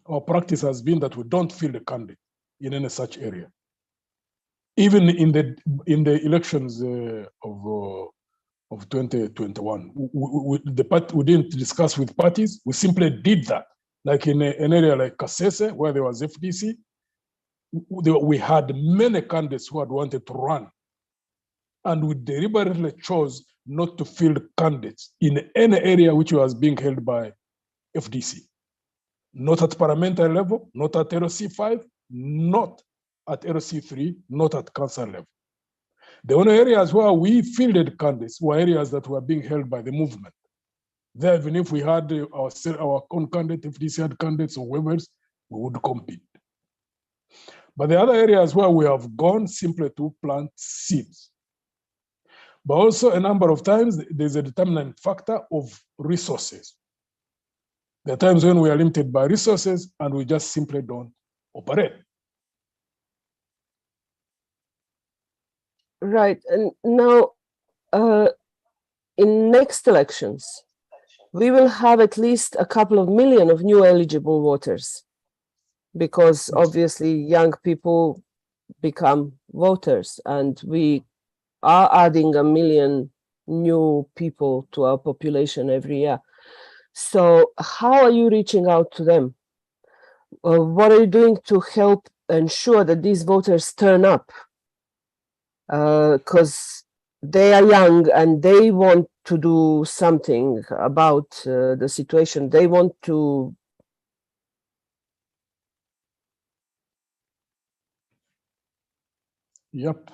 our practice has been that we don't field the candidate in any such area. Even in the elections of 2021, we didn't discuss with parties. We simply did that. Like in an area like Kasese, where there was FDC, we had many candidates who had wanted to run, and we deliberately chose not to field candidates in any area which was being held by FDC. Not at parliamentary level, not at LC5, not at LC3, not at council level. The only areas where we fielded candidates were areas that were being held by the movement. There, even if we had our own candidate, FDC had candidates or whoever, we would compete. But the other areas where we have gone simply to plant seeds. But also a number of times, there's a determinant factor of resources. There are times when we are limited by resources and we just simply don't operate. Right. And now, in next elections, we will have at least a couple of million of new eligible voters, because obviously young people become voters, and we are adding 1 million new people to our population every year. So how are you reaching out to them? What are you doing to help ensure that these voters turn up? Because they are young and they want to do something about the situation. They want to. Yep.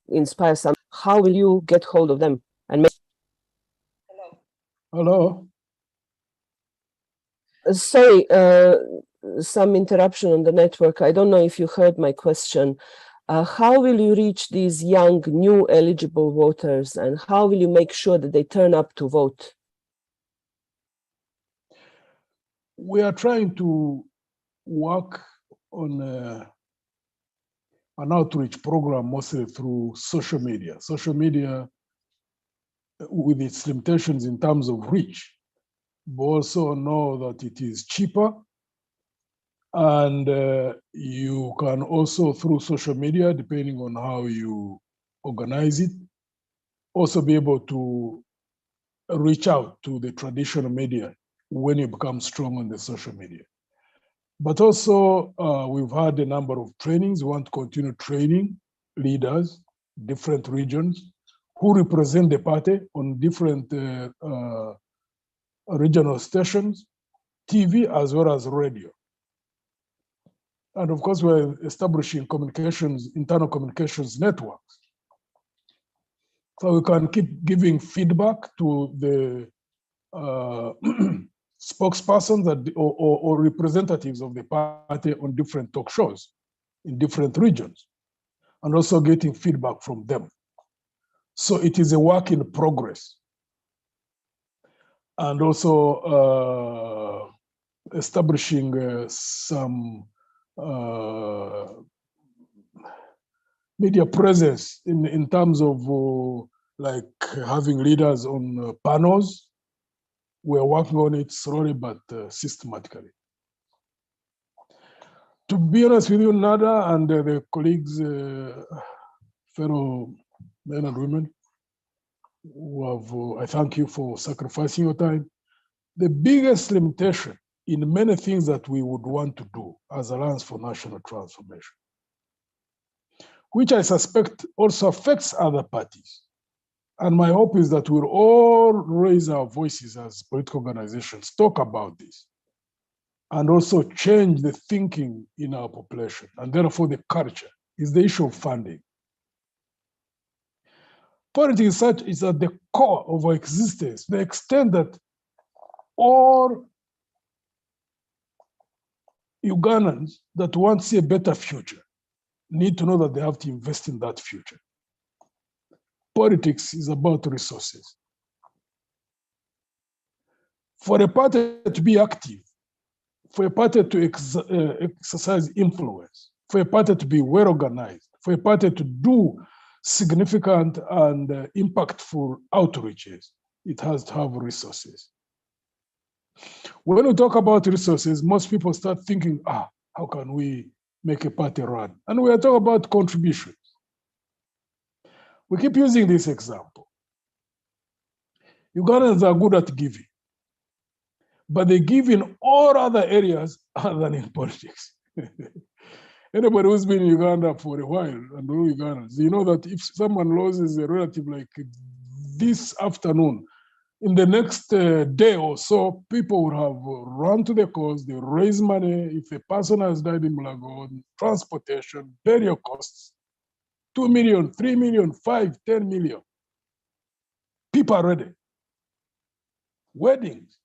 inspire some. How will you get hold of them and make? Hello. Sorry, some interruption on the network. I don't know if you heard my question. How will you reach these young, new eligible voters, and how will you make sure that they turn up to vote? We are trying to work on an outreach program mostly through social media. Social media, with its limitations in terms of reach, but also know that it is cheaper. And you can also, through social media, depending on how you organize it, also be able to reach out to the traditional media when you become strong on the social media. But also, we've had a number of trainings. We want to continue training leaders, different regions, who represent the party on different regional stations, TV, as well as radio. And of course, we're establishing communications, internal communications networks. So we can keep giving feedback to the spokespersons or representatives of the party on different talk shows in different regions, and also getting feedback from them. So it is a work in progress. And also establishing some media presence in terms of like having leaders on panels. We're working on it slowly but systematically. To be honest with you, Nada and the colleagues, fellow men and women, who have, I thank you for sacrificing your time. The biggest limitation in many things that we would want to do as Alliance for National Transformation, which I suspect also affects other parties. And my hope is that we'll all raise our voices as political organizations, talk about this, and also change the thinking in our population, and therefore the culture, is the issue of funding. Politics is at the core of our existence, to the extent that all Ugandans that want to see a better future need to know that they have to invest in that future. Politics is about resources. For a party to be active, for a party to exercise influence, for a party to be well organized, for a party to do significant and impactful outreaches, it has to have resources. When we talk about resources, most people start thinking, how can we make a party run? And we are talking about contributions. We keep using this example. Ugandans are good at giving, but they give in all other areas other than in politics. Anybody who's been in Uganda for a while and know Ugandans, you know that if someone loses a relative like this afternoon, in the next day or so, people would have run to the cause, they raise money. If a person has died in Mulago, transportation, burial costs, 2 million, 3 million, 5, 10 million. People are ready. Weddings,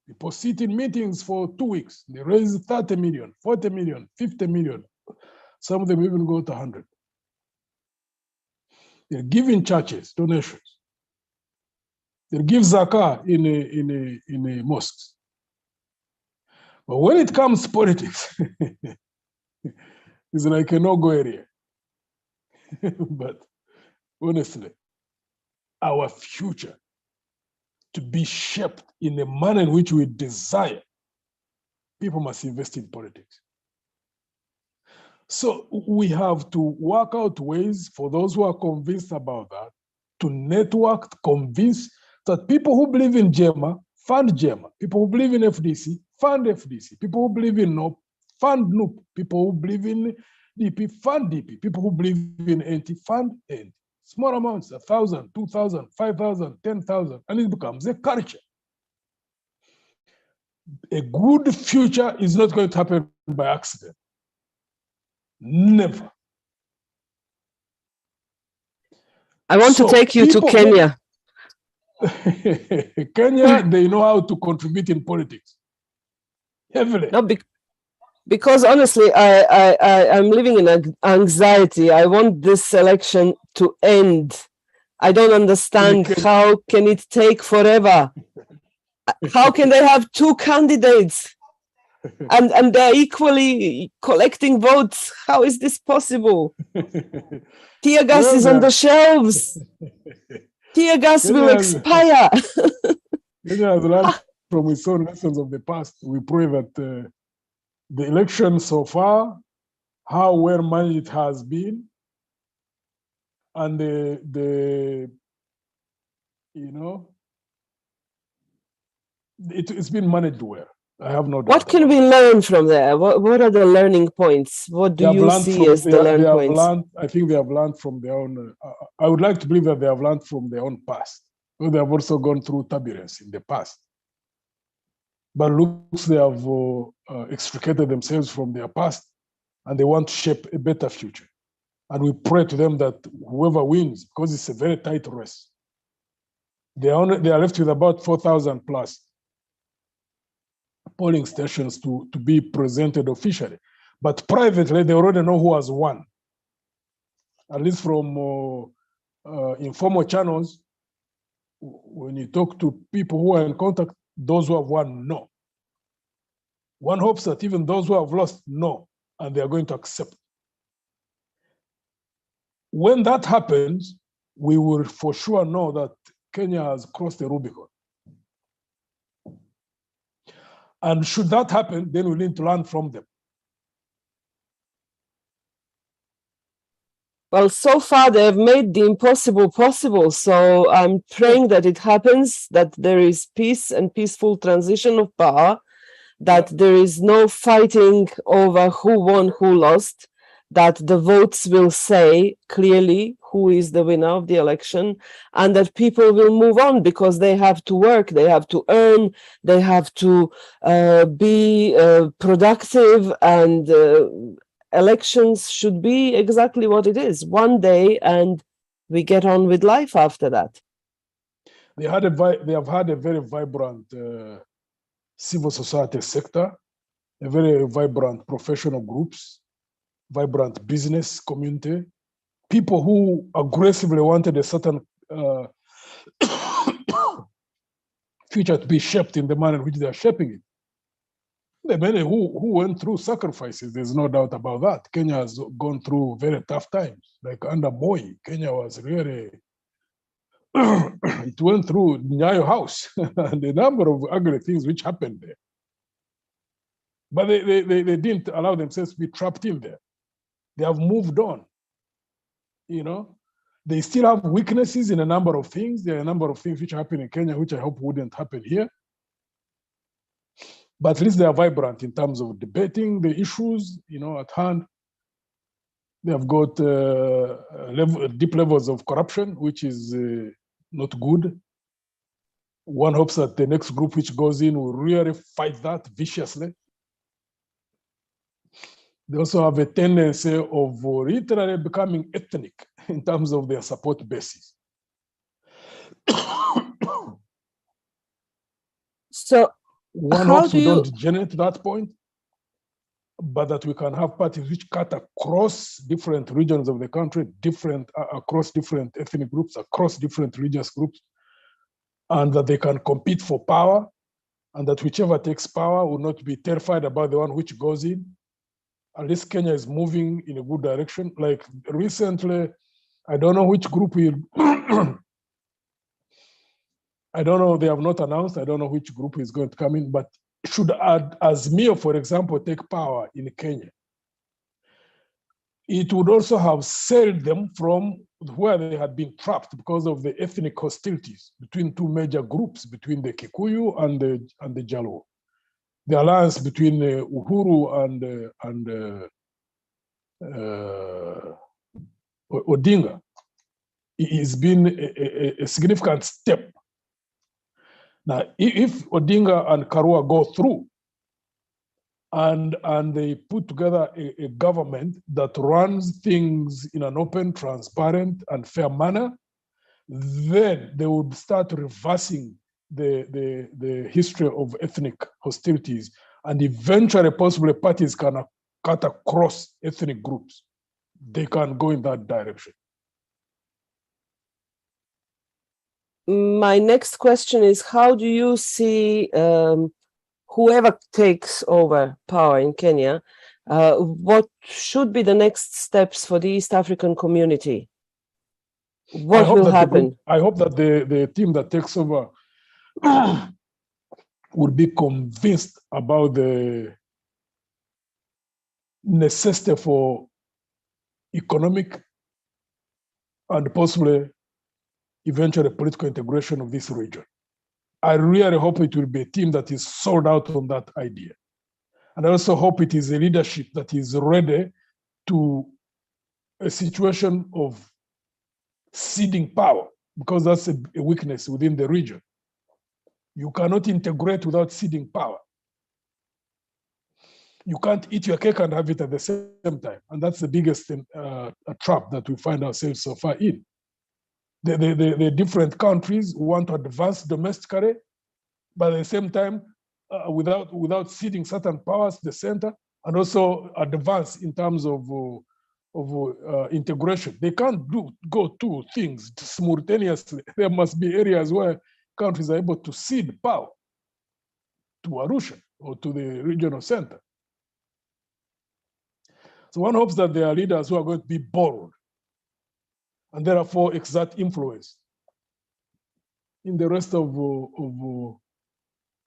people sit in meetings for 2 weeks. They raise 30 million, 40 million, 50 million. Some of them even go to 100. They're giving churches donations. They give zakah in a mosques. But when it comes to politics, it's like a no-go area. But honestly, our future to be shaped in a manner in which we desire, people must invest in politics. So we have to work out ways for those who are convinced about that, to network, to convince that people who believe in JEMA, fund JEMA. People who believe in FDC, fund FDC. People who believe in NOP, fund NOP. People who believe in DP, fund DP. People who believe in NT, fund NT. Small amounts, 1,000, 2,000, 5,000, 10,000, and it becomes a culture. A good future is not going to happen by accident. Never. I want to So take you to people Kenya. Kenya, they know how to contribute in politics. Heavily. No, because honestly, I'm living in anxiety. I want this election to end. I don't understand how can it take forever. How can they have two candidates and they're equally collecting votes? How is this possible? Tear gas is on the shelves. Tear gas will expire. Kenya has learned from its own lessons of the past. We pray that the election so far, how well managed it has been, and the you know, it's been managed well. I have no doubt. What can we learn from there? What are the learning points? What do you see as the learning points? I think they have learned from their own. I would like to believe that they have learned from their own past. They have also gone through turbulence in the past. But looks they have extricated themselves from their past, and they want to shape a better future. And we pray to them that whoever wins, because it's a very tight race, they are left with about 4,000 plus polling stations to be presented officially. But privately, they already know who has won. At least from informal channels, when you talk to people who are in contact, those who have won know. One hopes that even those who have lost know, and they are going to accept. When that happens, we will for sure know that Kenya has crossed the Rubicon. And should that happen, then we need to learn from them. Well, so far they've made the impossible possible. So I'm praying that it happens, that there is peace and peaceful transition of power, that there is no fighting over who won, who lost, that the votes will say clearly who is the winner of the election, and that people will move on because they have to work, they have to earn, they have to be productive, and elections should be exactly what it is, one day, and we get on with life after that. They have had a very vibrant civil society sector, a very vibrant professional groups, vibrant business community, people who aggressively wanted a certain future to be shaped in the manner in which they are shaping it. The many who went through sacrifices, there's no doubt about that. Kenya has gone through very tough times. Like under Moi, Kenya was really, it went through Nyayo House and a number of ugly things which happened there. But they didn't allow themselves to be trapped in there. They have moved on, you know. They still have weaknesses in a number of things. There are a number of things which happen in Kenya, which I hope wouldn't happen here. But at least they are vibrant in terms of debating the issues, you know, at hand. They have got deep levels of corruption, which is not good. One hopes that the next group which goes in will really fight that viciously. They also have a tendency of literally becoming ethnic in terms of their support basis. So one hopes we don't degenerate to that point, but that we can have parties which cut across different regions of the country, across different ethnic groups, across different religious groups, and that they can compete for power, and that whichever takes power will not be terrified about the one which goes in. At least Kenya is moving in a good direction. Like recently, I don't know which group will, I don't know, they have not announced, I don't know which group is going to come in, but should Azimio, for example, take power in Kenya, it would also have saved them from where they had been trapped because of the ethnic hostilities between two major groups, between the Kikuyu and the Jaluo. The alliance between Uhuru and Odinga has been a significant step. Now, if Odinga and Karua go through and they put together a government that runs things in an open, transparent, and fair manner, then they would start reversing the history of ethnic hostilities, and eventually possibly parties can cut across ethnic groups. They can go in that direction. My next question is, how do you see whoever takes over power in Kenya, what should be the next steps for the East African community? What will happen? I hope that the team that takes over would be convinced about the necessity for economic and possibly eventually political integration of this region. I really hope it will be a team that is sold out on that idea. And I also hope it is a leadership that is ready to a situation of ceding power, because that's a weakness within the region. You cannot integrate without ceding power. You can't eat your cake and have it at the same time. And that's the biggest trap that we find ourselves so far in. The different countries want to advance domestically, but at the same time, without ceding certain powers to the center, and also advance in terms of integration. They can't go two things simultaneously. There must be areas where countries are able to cede power to Arusha or to the regional center. So one hopes that there are leaders who are going to be bold and therefore exert influence in the rest of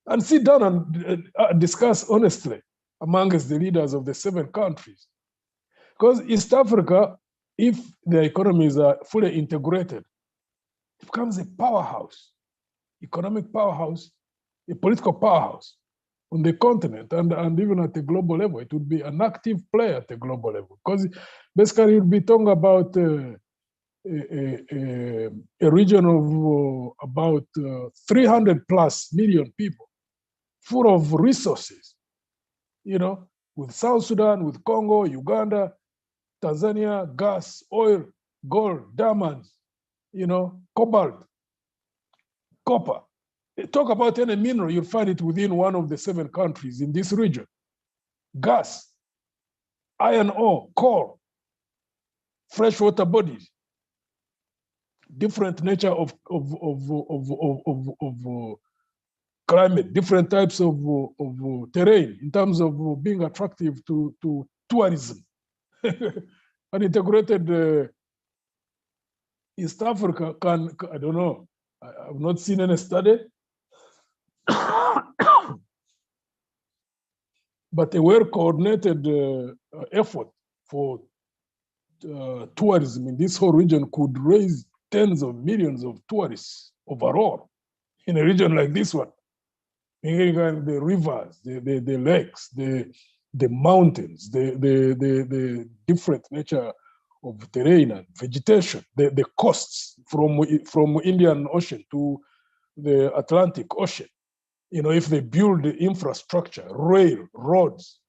and sit down and discuss honestly amongst the leaders of the 7 countries. Because East Africa, if the economies are fully integrated, it becomes a powerhouse, economic powerhouse, a political powerhouse on the continent, and even at the global level. It would be an active player at the global level. Because basically you'll be talking about a region of about 300 plus million people, full of resources, you know, with South Sudan, with Congo, Uganda, Tanzania, gas, oil, gold, diamonds, you know, cobalt, copper. Talk about any mineral, you'll find it within one of the 7 countries in this region. Gas, iron ore, coal, freshwater bodies, different nature of climate, different types of terrain in terms of being attractive to tourism. An integrated East Africa can, I don't know, I've not seen any study, but a well-coordinated effort for tourism in this whole region could raise tens of millions of tourists overall in a region like this one. The rivers, the lakes, the mountains, the different nature of terrain and vegetation, the coasts from Indian Ocean to the Atlantic Ocean. You know, if they build the infrastructure, rail, roads,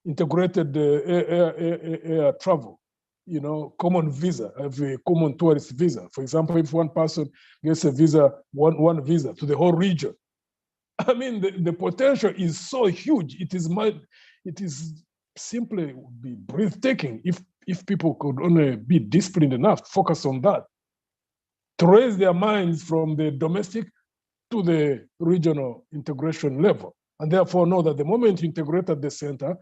integrated air travel, you know, common visa, have a common tourist visa. For example, if one person gets a visa, one visa to the whole region, I mean, the potential is so huge. It is simply would be breathtaking if people could only be disciplined enough, focus on that, to raise their minds from the domestic to the regional integration level, and therefore know that the moment you integrate at the center,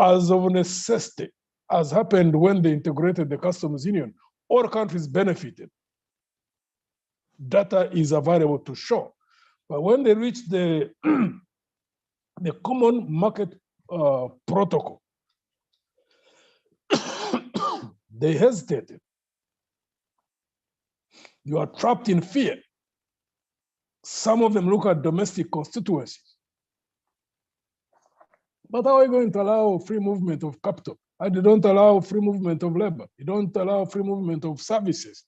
as of necessity, as happened when they integrated the customs union, all countries benefited. Data is available to show. But when they reach the common market protocol, they hesitated. You are trapped in fear. Some of them look at domestic constituencies. But how are you going to allow free movement of capital? And you don't allow free movement of labor. You don't allow free movement of services.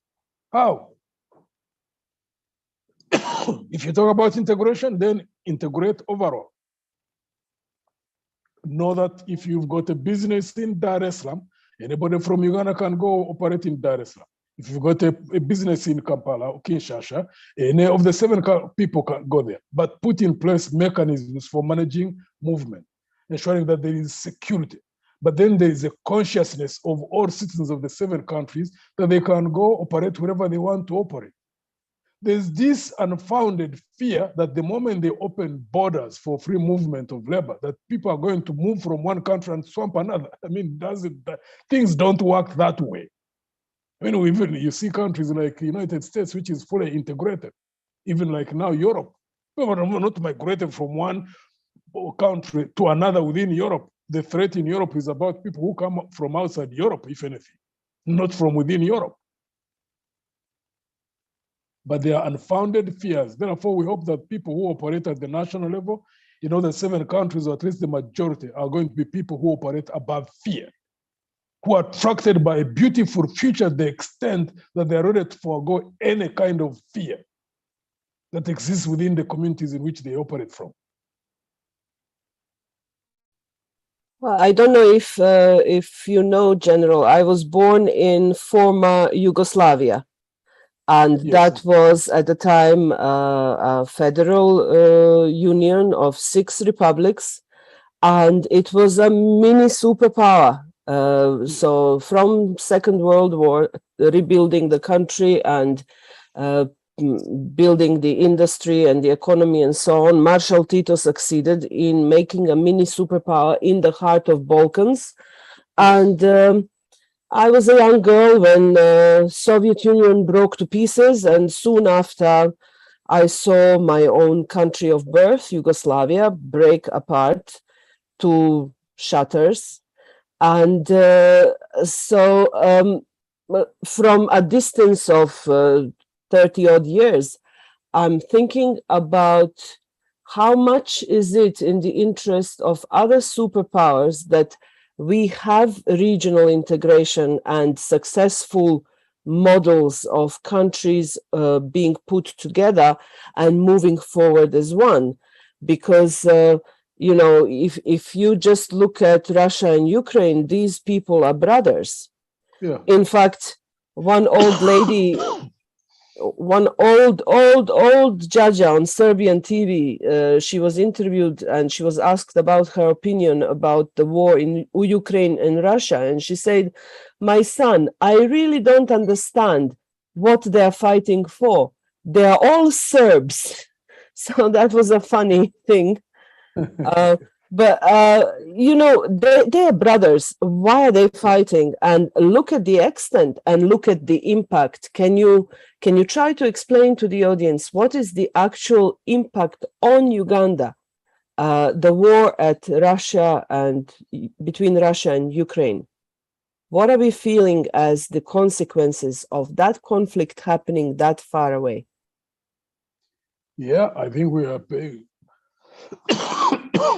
How? If you talk about integration, then integrate overall. Know that if you've got a business in Dar es Salaam, anybody from Uganda can go operate in Dar es Salaam. If you've got a business in Kampala or Kinshasa, any of the 7 people can go there, but put in place mechanisms for managing movement, ensuring that there is security. But then there is a consciousness of all citizens of the 7 countries that they can go operate wherever they want to operate. There's this unfounded fear that the moment they open borders for free movement of labor, that people are going to move from one country and swamp another. I mean, things don't work that way. I mean, even you see countries like the United States, which is fully integrated, even like now Europe. People are not migrated from one country to another within Europe. The threat in Europe is about people who come from outside Europe, if anything, not from within Europe. But they are unfounded fears. Therefore, we hope that people who operate at the national level, the 7 countries, or at least the majority, are going to be people who operate above fear, who are attracted by a beautiful future to the extent that they are ready to forego any kind of fear that exists within the communities in which they operate from. Well, I don't know if you know, General, I was born in former Yugoslavia. And Yes. that was at the time a federal union of 6 republics, and it was a mini superpower. So from Second World War, rebuilding the country and building the industry and the economy and so on, Marshal Tito succeeded in making a mini superpower in the heart of Balkans. And I was a young girl when the Soviet Union broke to pieces, and soon after I saw my own country of birth, Yugoslavia, break apart to shatters. And so from a distance of 30 odd years, I'm thinking about how much is it in the interest of other superpowers that we have regional integration and successful models of countries being put together and moving forward as one. Because, if you just look at Russia and Ukraine, these people are brothers. Yeah. In fact, one old lady, one old Jaja on Serbian TV, she was interviewed and she was asked about her opinion about the war in Ukraine and Russia. And she said, "My son, I really don't understand what they're fighting for. They are all Serbs." So that was a funny thing. But they're brothers. Why are they fighting? And look at the extent and look at the impact. Can you try to explain to the audience what is the actual impact on Uganda, the war at Russia and between Russia and Ukraine? What are we feeling as the consequences of that conflict happening that far away? Yeah, I think we are paying,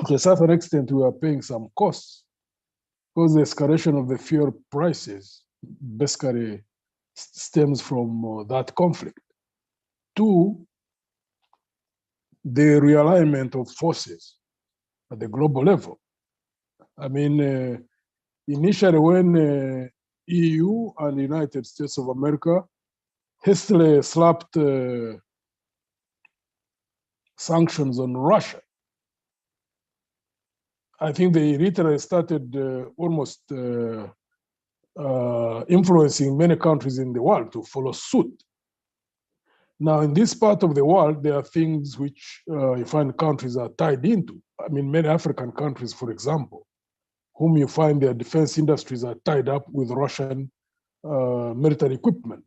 to a certain extent, we are paying some costs, because the escalation of the fuel prices basically stems from that conflict. 2, the realignment of forces at the global level. I mean, initially when EU and the United States of America hastily slapped sanctions on Russia, I think they literally started almost influencing many countries in the world to follow suit. Now, in this part of the world, there are things which you find countries are tied into. I mean, many African countries, for example, whom you find their defense industries are tied up with Russian military equipment.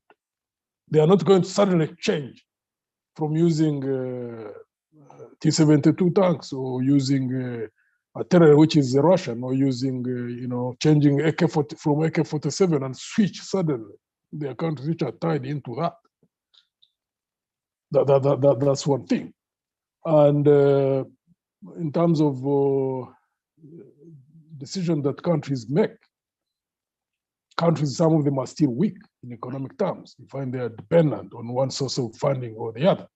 They are not going to suddenly change from using T-72 tanks or using artillery, which is Russian, or using, changing from AK-47 and switch suddenly. There are countries which are tied into that. That's one thing. And in terms of decisions that countries make, countries, some of them are still weak in economic terms. You find they are dependent on one source of funding or the other.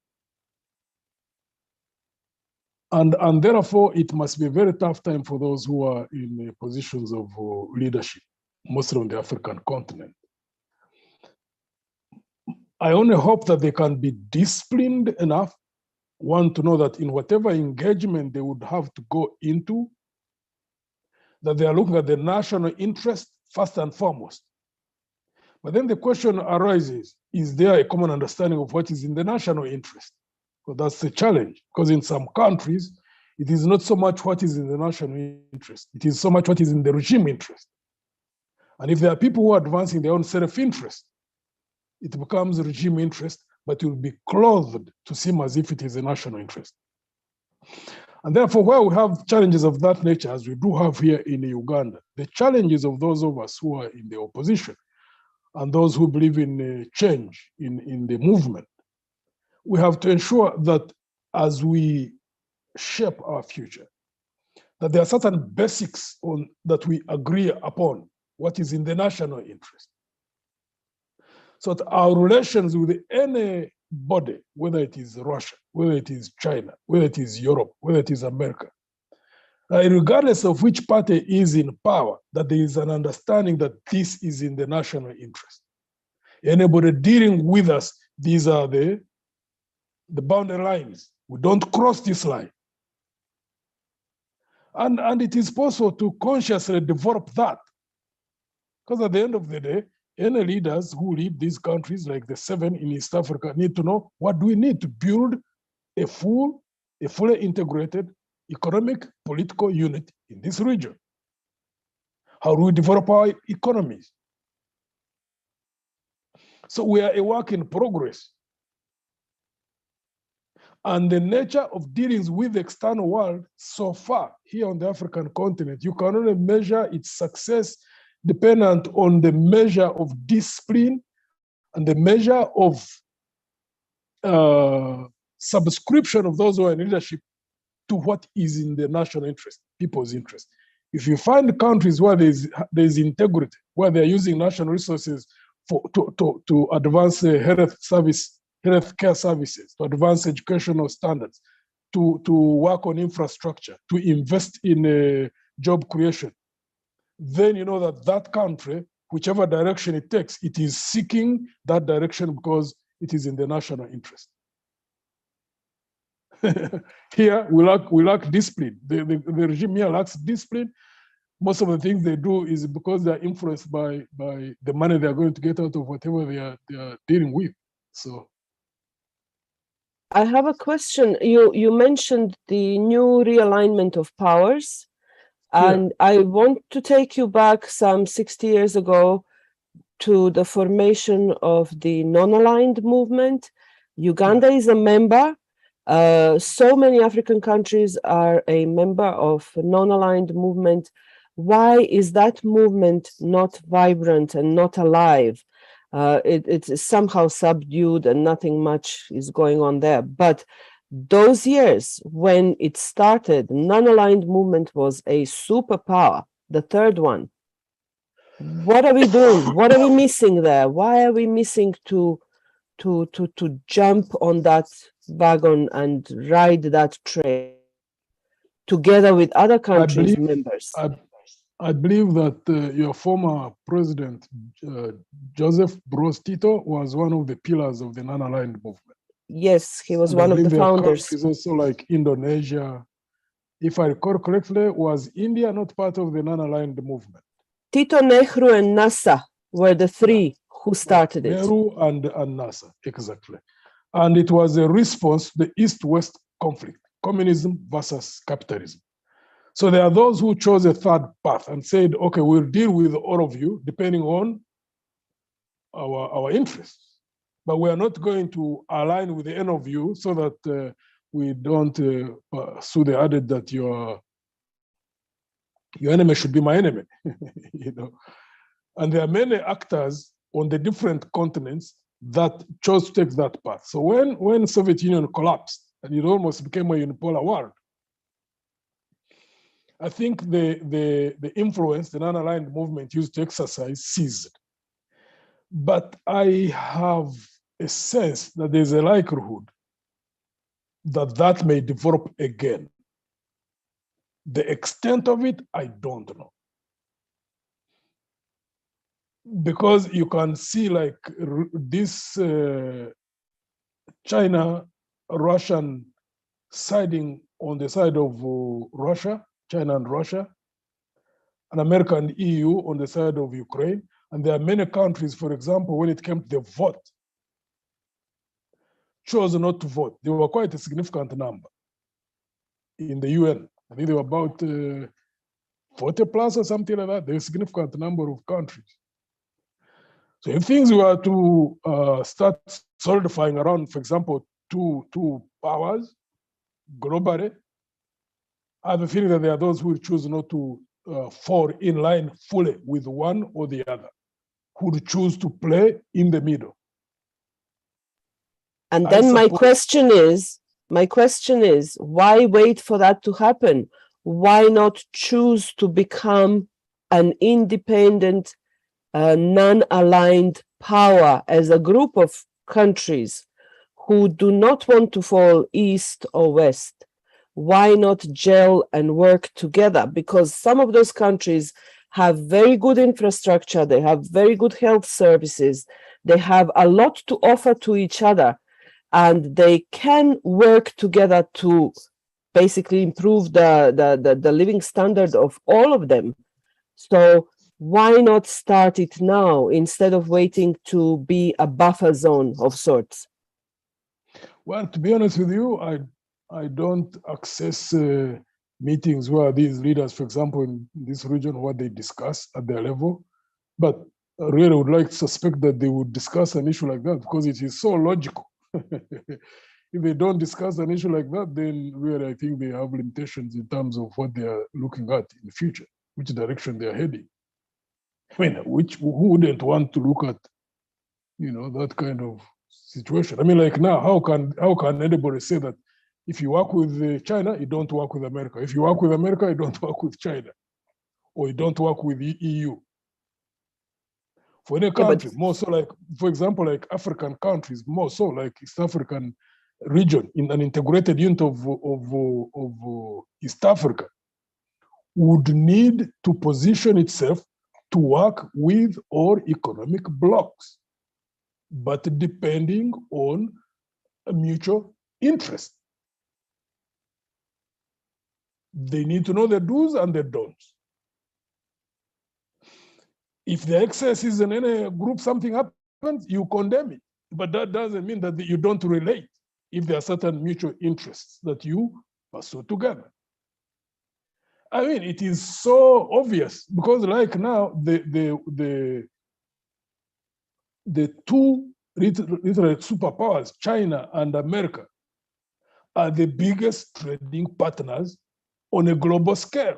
And therefore, it must be a very tough time for those who are in positions of leadership, mostly on the African continent. I only hope that they can be disciplined enough, one, to know that in whatever engagement they would have to go into, that they are looking at the national interest first and foremost. But then the question arises, is there a common understanding of what is in the national interest? Because that's the challenge, because in some countries, it is not so much what is in the national interest, it is so much what is in the regime interest. And if there are people who are advancing their own self-interest, it becomes regime interest, but it will be clothed to seem as if it is a national interest. And therefore, where we have challenges of that nature, as we do have here in Uganda, the challenges of those of us who are in the opposition and those who believe in change in the movement, we have to ensure that as we shape our future, that there are certain basics that we agree upon what is in the national interest. So that our relations with anybody, whether it is Russia, whether it is China, whether it is Europe, whether it is America, regardless of which party is in power, that there is an understanding that this is in the national interest. Anybody dealing with us, these are the boundary lines. We don't cross this line. And it is possible to consciously develop that. Because at the end of the day, any leaders who lead these countries, like the 7 in East Africa, need to know what do we need to build a fully integrated economic, political unit in this region. How do we develop our economies? So we are a work in progress. And the nature of dealings with the external world so far here on the African continent, you can only measure its success dependent on the measure of discipline and the measure of subscription of those who are in leadership to what is in the national interest, people's interest. If you find countries where there's integrity, where they're using national resources to advance healthcare services, to advance educational standards, to work on infrastructure, to invest in job creation, then you know that that country, whichever direction it takes, it is seeking that direction because it is in the national interest. Here, we lack discipline. The regime here lacks discipline. Most of the things they do is because they're influenced by the money they're going to get out of whatever they are dealing with. So, I have a question. You mentioned the new realignment of powers, and I want to take you back some 60 years ago to the formation of the non-aligned movement. Uganda is a member. So many African countries are a member of non-aligned movement. Why is that movement not vibrant and not alive? It's somehow subdued and nothing much is going on there. But those years when it started, non-aligned movement was a superpower, the third one. What are we doing? What are we missing there? Why are we missing to jump on that wagon and ride that train together with other countries' members? I believe that your former president, Joseph Broz Tito, was one of the pillars of the non-aligned movement. Yes, he was one of the founders. Countries also like Indonesia, if I recall correctly, was India not part of the non-aligned movement? Tito, Nehru, and Nasser were the three who started it. Nehru and Nasser, exactly. And it was a response to the East-West conflict, communism versus capitalism. So there are those who chose a third path and said, okay, we'll deal with all of you depending on our interests. But we are not going to align with any of you so that we don't pursue the adage that your enemy should be my enemy. You know? And there are many actors on the different continents that chose to take that path. So when Soviet Union collapsed and it almost became a unipolar world, I think the influence the non-aligned movement used to exercise ceased. But I have a sense that there's a likelihood that may develop again. The extent of it, I don't know. because you can see like this China, Russian siding on the side of Russia, China and Russia, and America and EU on the side of Ukraine. And there are many countries, for example, when it came to the vote, chose not to vote. They were quite a significant number in the UN. I think they were about 40 plus or something like that. There's a significant number of countries. So if things were to start solidifying around, for example, two powers globally, I have a feeling that there are those who will choose not to fall in line fully with one or the other, who would choose to play in the middle. And then my question is, why wait for that to happen? Why not choose to become an independent, non-aligned power as a group of countries who do not want to fall east or west? Why not gel and work together? Because some of those countries have very good infrastructure, they have very good health services, they have a lot to offer to each other, and they can work together to basically improve the living standard of all of them. So why not start it now instead of waiting to be a buffer zone of sorts? Well, to be honest with you, I don't access meetings where these leaders, for example, in this region, what they discuss at their level. But I really would like to suspect that they would discuss an issue like that because it is so logical. If they don't discuss an issue like that, then really I think they have limitations in terms of what they are looking at in the future, which direction they are heading. I mean, who wouldn't want to look at, that kind of situation? I mean, like now, how can anybody say that if you work with China, you don't work with America? If you work with America, you don't work with China, or you don't work with the EU. For any country, more so like, for example, like African countries, more so like East African region, in an integrated unit of East Africa, would need to position itself to work with all economic blocs, but depending on a mutual interest. They need to know the do's and the don'ts. If the excess is in any group, something happens, you condemn it. But that doesn't mean that you don't relate if there are certain mutual interests that you pursue together. I mean, it is so obvious because like now, the two literally superpowers, China and America, are the biggest trading partners on a global scale.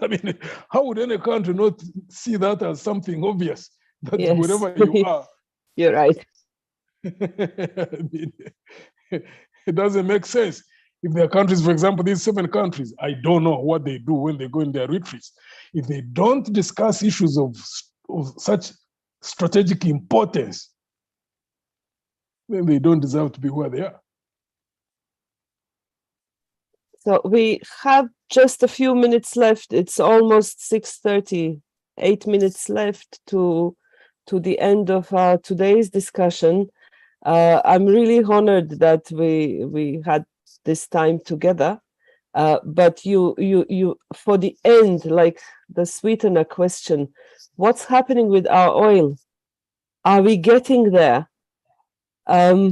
I mean, how would any country not see that as something obvious? That yes. Wherever you are, you're right. I mean, it doesn't make sense. If there are countries, for example, these 7 countries, I don't know what they do when they go in their retreats. If they don't discuss issues of such strategic importance, then they don't deserve to be where they are. So we have just a few minutes left. It's almost 6:30, 8 minutes left to the end of today's discussion. I'm really honored that we had this time together. But you for the end, like the sweetener question, what's happening with our oil? Are we getting there? The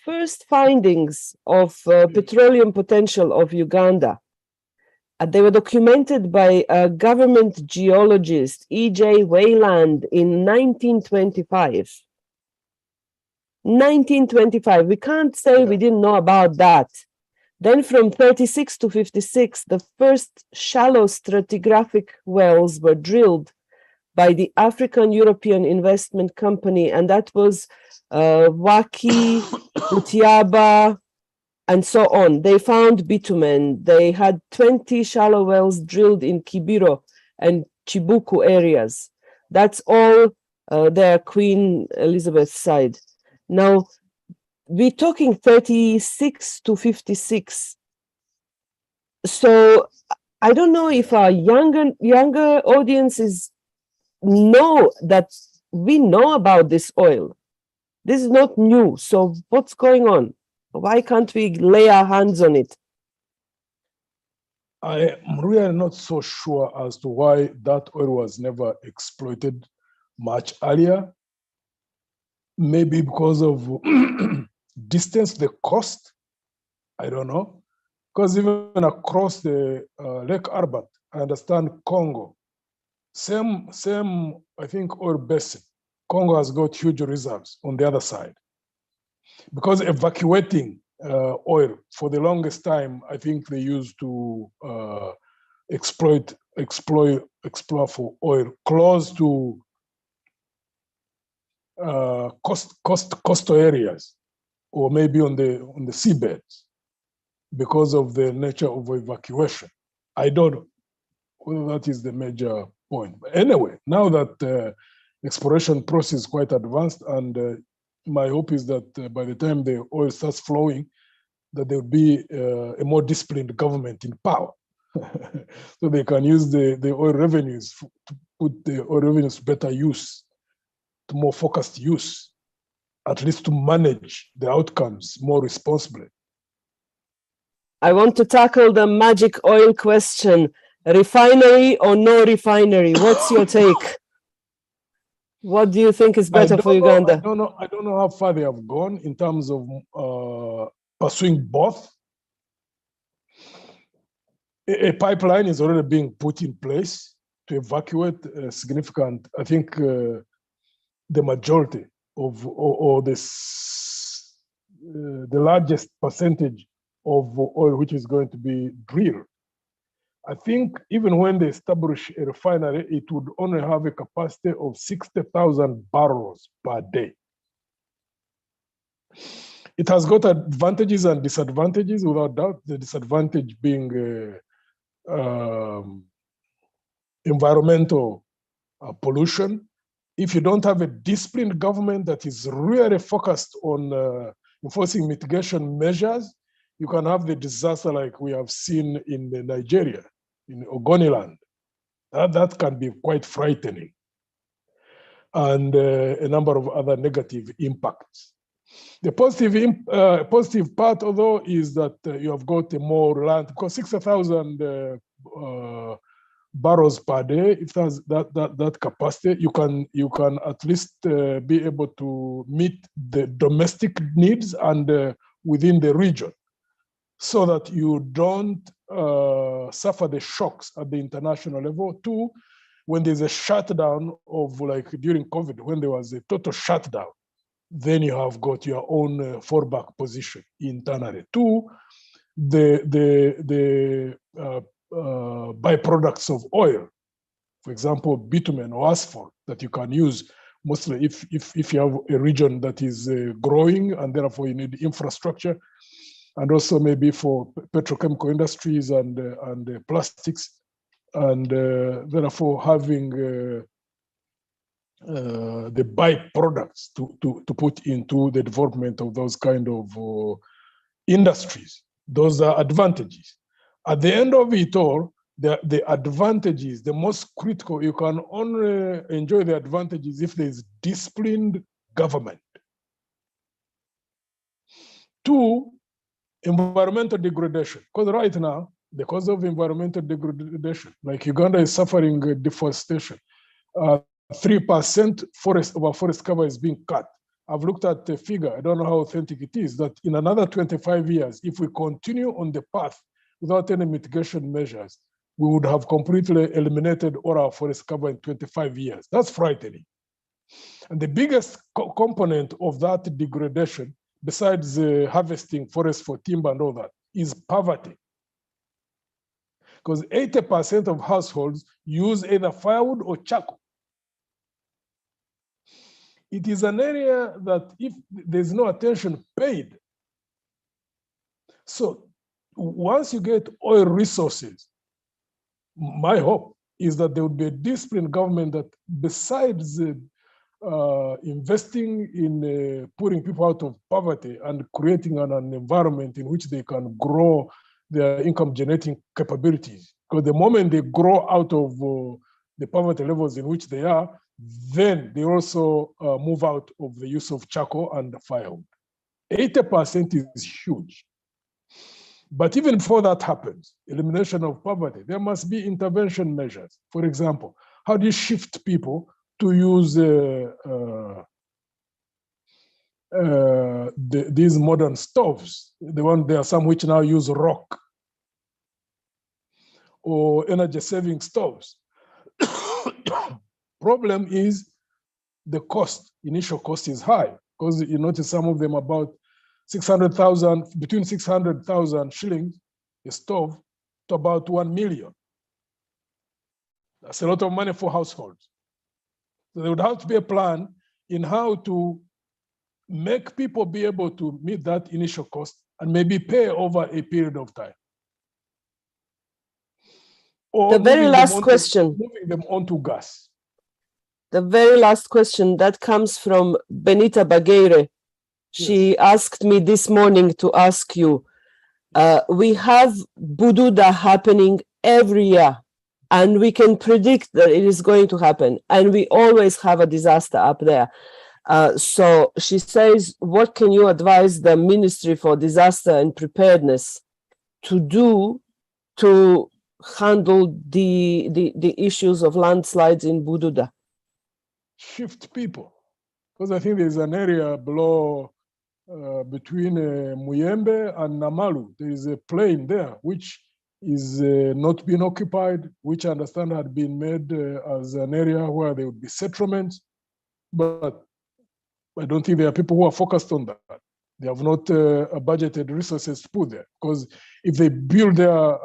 first findings of petroleum potential of Uganda, they were documented by a government geologist, E.J. Wayland, in 1925. 1925, we can't say we didn't know about that. Then from 36 to 56, the first shallow stratigraphic wells were drilled by the African European Investment Company, and that was Waki, Utiaba, and so on. They found bitumen. They had 20 shallow wells drilled in Kibiro and Chibuku areas. That's all their Queen Elizabeth side. Now, we're talking 36 to 56. So I don't know if our younger audiences know that we know about this oil. This is not new. So what's going on? Why can't we lay our hands on it? I am really not so sure as to why that oil was never exploited much earlier. Maybe because of distance, the cost. I don't know. Because even across the Lake Albert, I understand Congo, same, I think, oil basin. Congo has got huge reserves on the other side. Because evacuating oil for the longest time, I think they used to explore for oil close to coastal areas, or maybe on the seabeds, because of the nature of evacuation. I don't know whether that is the major point. But anyway, now that exploration process is quite advanced, and my hope is that by the time the oil starts flowing, that there will be a more disciplined government in power. So they can use the oil revenues to put the oil revenues to better use, to more focused use, at least to manage the outcomes more responsibly. I want to tackle the magic oil question. Refinery or no refinery? What's your take? What do you think is better for Uganda? I don't know how far they have gone in terms of pursuing both. A pipeline is already being put in place to evacuate a significant, I think, the majority of, or the largest percentage of oil which is going to be drilled. I think even when they establish a refinery, it would only have a capacity of 60,000 barrels per day. It has got advantages and disadvantages, without doubt. The disadvantage being environmental pollution. If you don't have a disciplined government that is really focused on enforcing mitigation measures, you can have the disaster like we have seen in Nigeria, in Ogoniland. That can be quite frightening, and a number of other negative impacts. The positive part, although, is that you have got a more land, because 60,000 barrels per day, if there's that capacity, you can at least be able to meet the domestic needs and within the region, so that you don't suffer the shocks at the international level. Two, when there's a shutdown of, like during COVID, when there was a total shutdown, then you have got your own fallback position internally. Two, the byproducts of oil, for example, bitumen or asphalt, that you can use mostly if you have a region that is growing, and therefore you need infrastructure, and also maybe for petrochemical industries and plastics, and therefore having the byproducts to put into the development of those kind of industries. Those are advantages. At the end of it all, the advantages, the most critical, you can only enjoy the advantages if there is disciplined government. Two, environmental degradation. Because right now, because of environmental degradation, like Uganda is suffering deforestation. 3% of our forest cover is being cut. I've looked at the figure, I don't know how authentic it is, that in another 25 years, if we continue on the path without any mitigation measures, we would have completely eliminated all our forest cover in 25 years. That's frightening. And the biggest component of that degradation, besides harvesting forests for timber and all that, is poverty. Because 80% of households use either firewood or charcoal. It is an area that if there's no attention paid, so once you get oil resources, my hope is that there would be a disciplined government that, besides investing in putting people out of poverty and creating an environment in which they can grow their income generating capabilities Because the moment they grow out of the poverty levels in which they are, then they also move out of the use of charcoal and firewood. 80% is huge. But even before that happens, elimination of poverty, there must be intervention measures. For example, how do you shift people to use these modern stoves? There are some which now use rock or energy-saving stoves. Problem is the cost, initial cost is high, because you notice some of them about 600,000, between 600,000 shillings a stove to about 1 million. That's a lot of money for households. So there would have to be a plan in how to make people be able to meet that initial cost and maybe pay over a period of time. Or The very last question. Moving them onto gas. The very last question that comes from Benita Bagueire. She asked me this morning to ask you, we have Bududa happening every year, and we can predict that it is going to happen, and we always have a disaster up there. So she says, what can you advise the Ministry for Disaster and Preparedness to do to handle the issues of landslides in Bududa? Shift people, because I think there's an area below between Muyembe and Namalu. There is a plain there which is not being occupied, which I understand had been made as an area where there would be settlements, but I don't think there are people who are focused on that. They have not budgeted resources to put there, because if they build their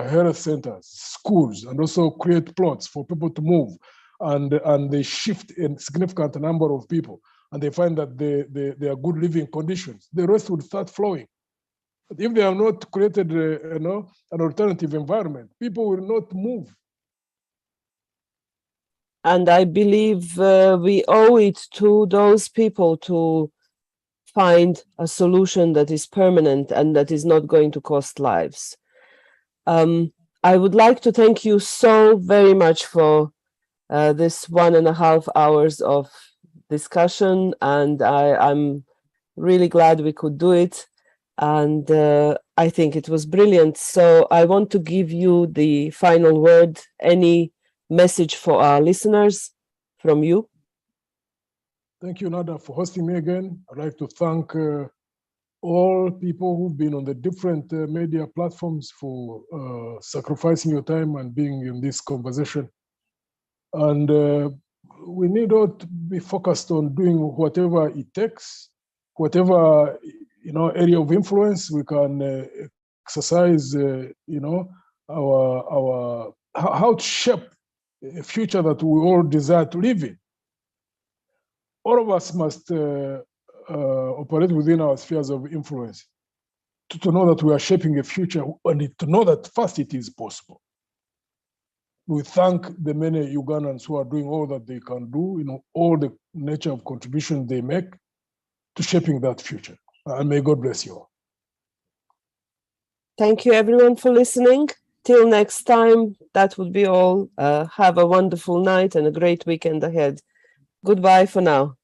health centers, schools, and also create plots for people to move, and they shift a significant number of people, and they find that they are good living conditions, the rest would start flowing. But if they have not created an alternative environment, people will not move. And I believe we owe it to those people to find a solution that is permanent and that is not going to cost lives. I would like to thank you so very much for this 1.5 hours of discussion, and I'm really glad we could do it, and I think it was brilliant. So I want to give you the final word. Any message for our listeners from you? Thank you, Nada, for hosting me again. I'd like to thank all people who've been on the different media platforms for sacrificing your time and being in this conversation. And we need all to be focused on doing whatever it takes, whatever area of influence we can exercise. How to shape a future that we all desire to live in. All of us must operate within our spheres of influence to know that we are shaping a future, and to know that first it is possible. We thank the many Ugandans who are doing all that they can do, all the nature of contributions they make to shaping that future. And may God bless you all. Thank you, everyone, for listening. Till next time, that would be all. Have a wonderful night and a great weekend ahead. Goodbye for now.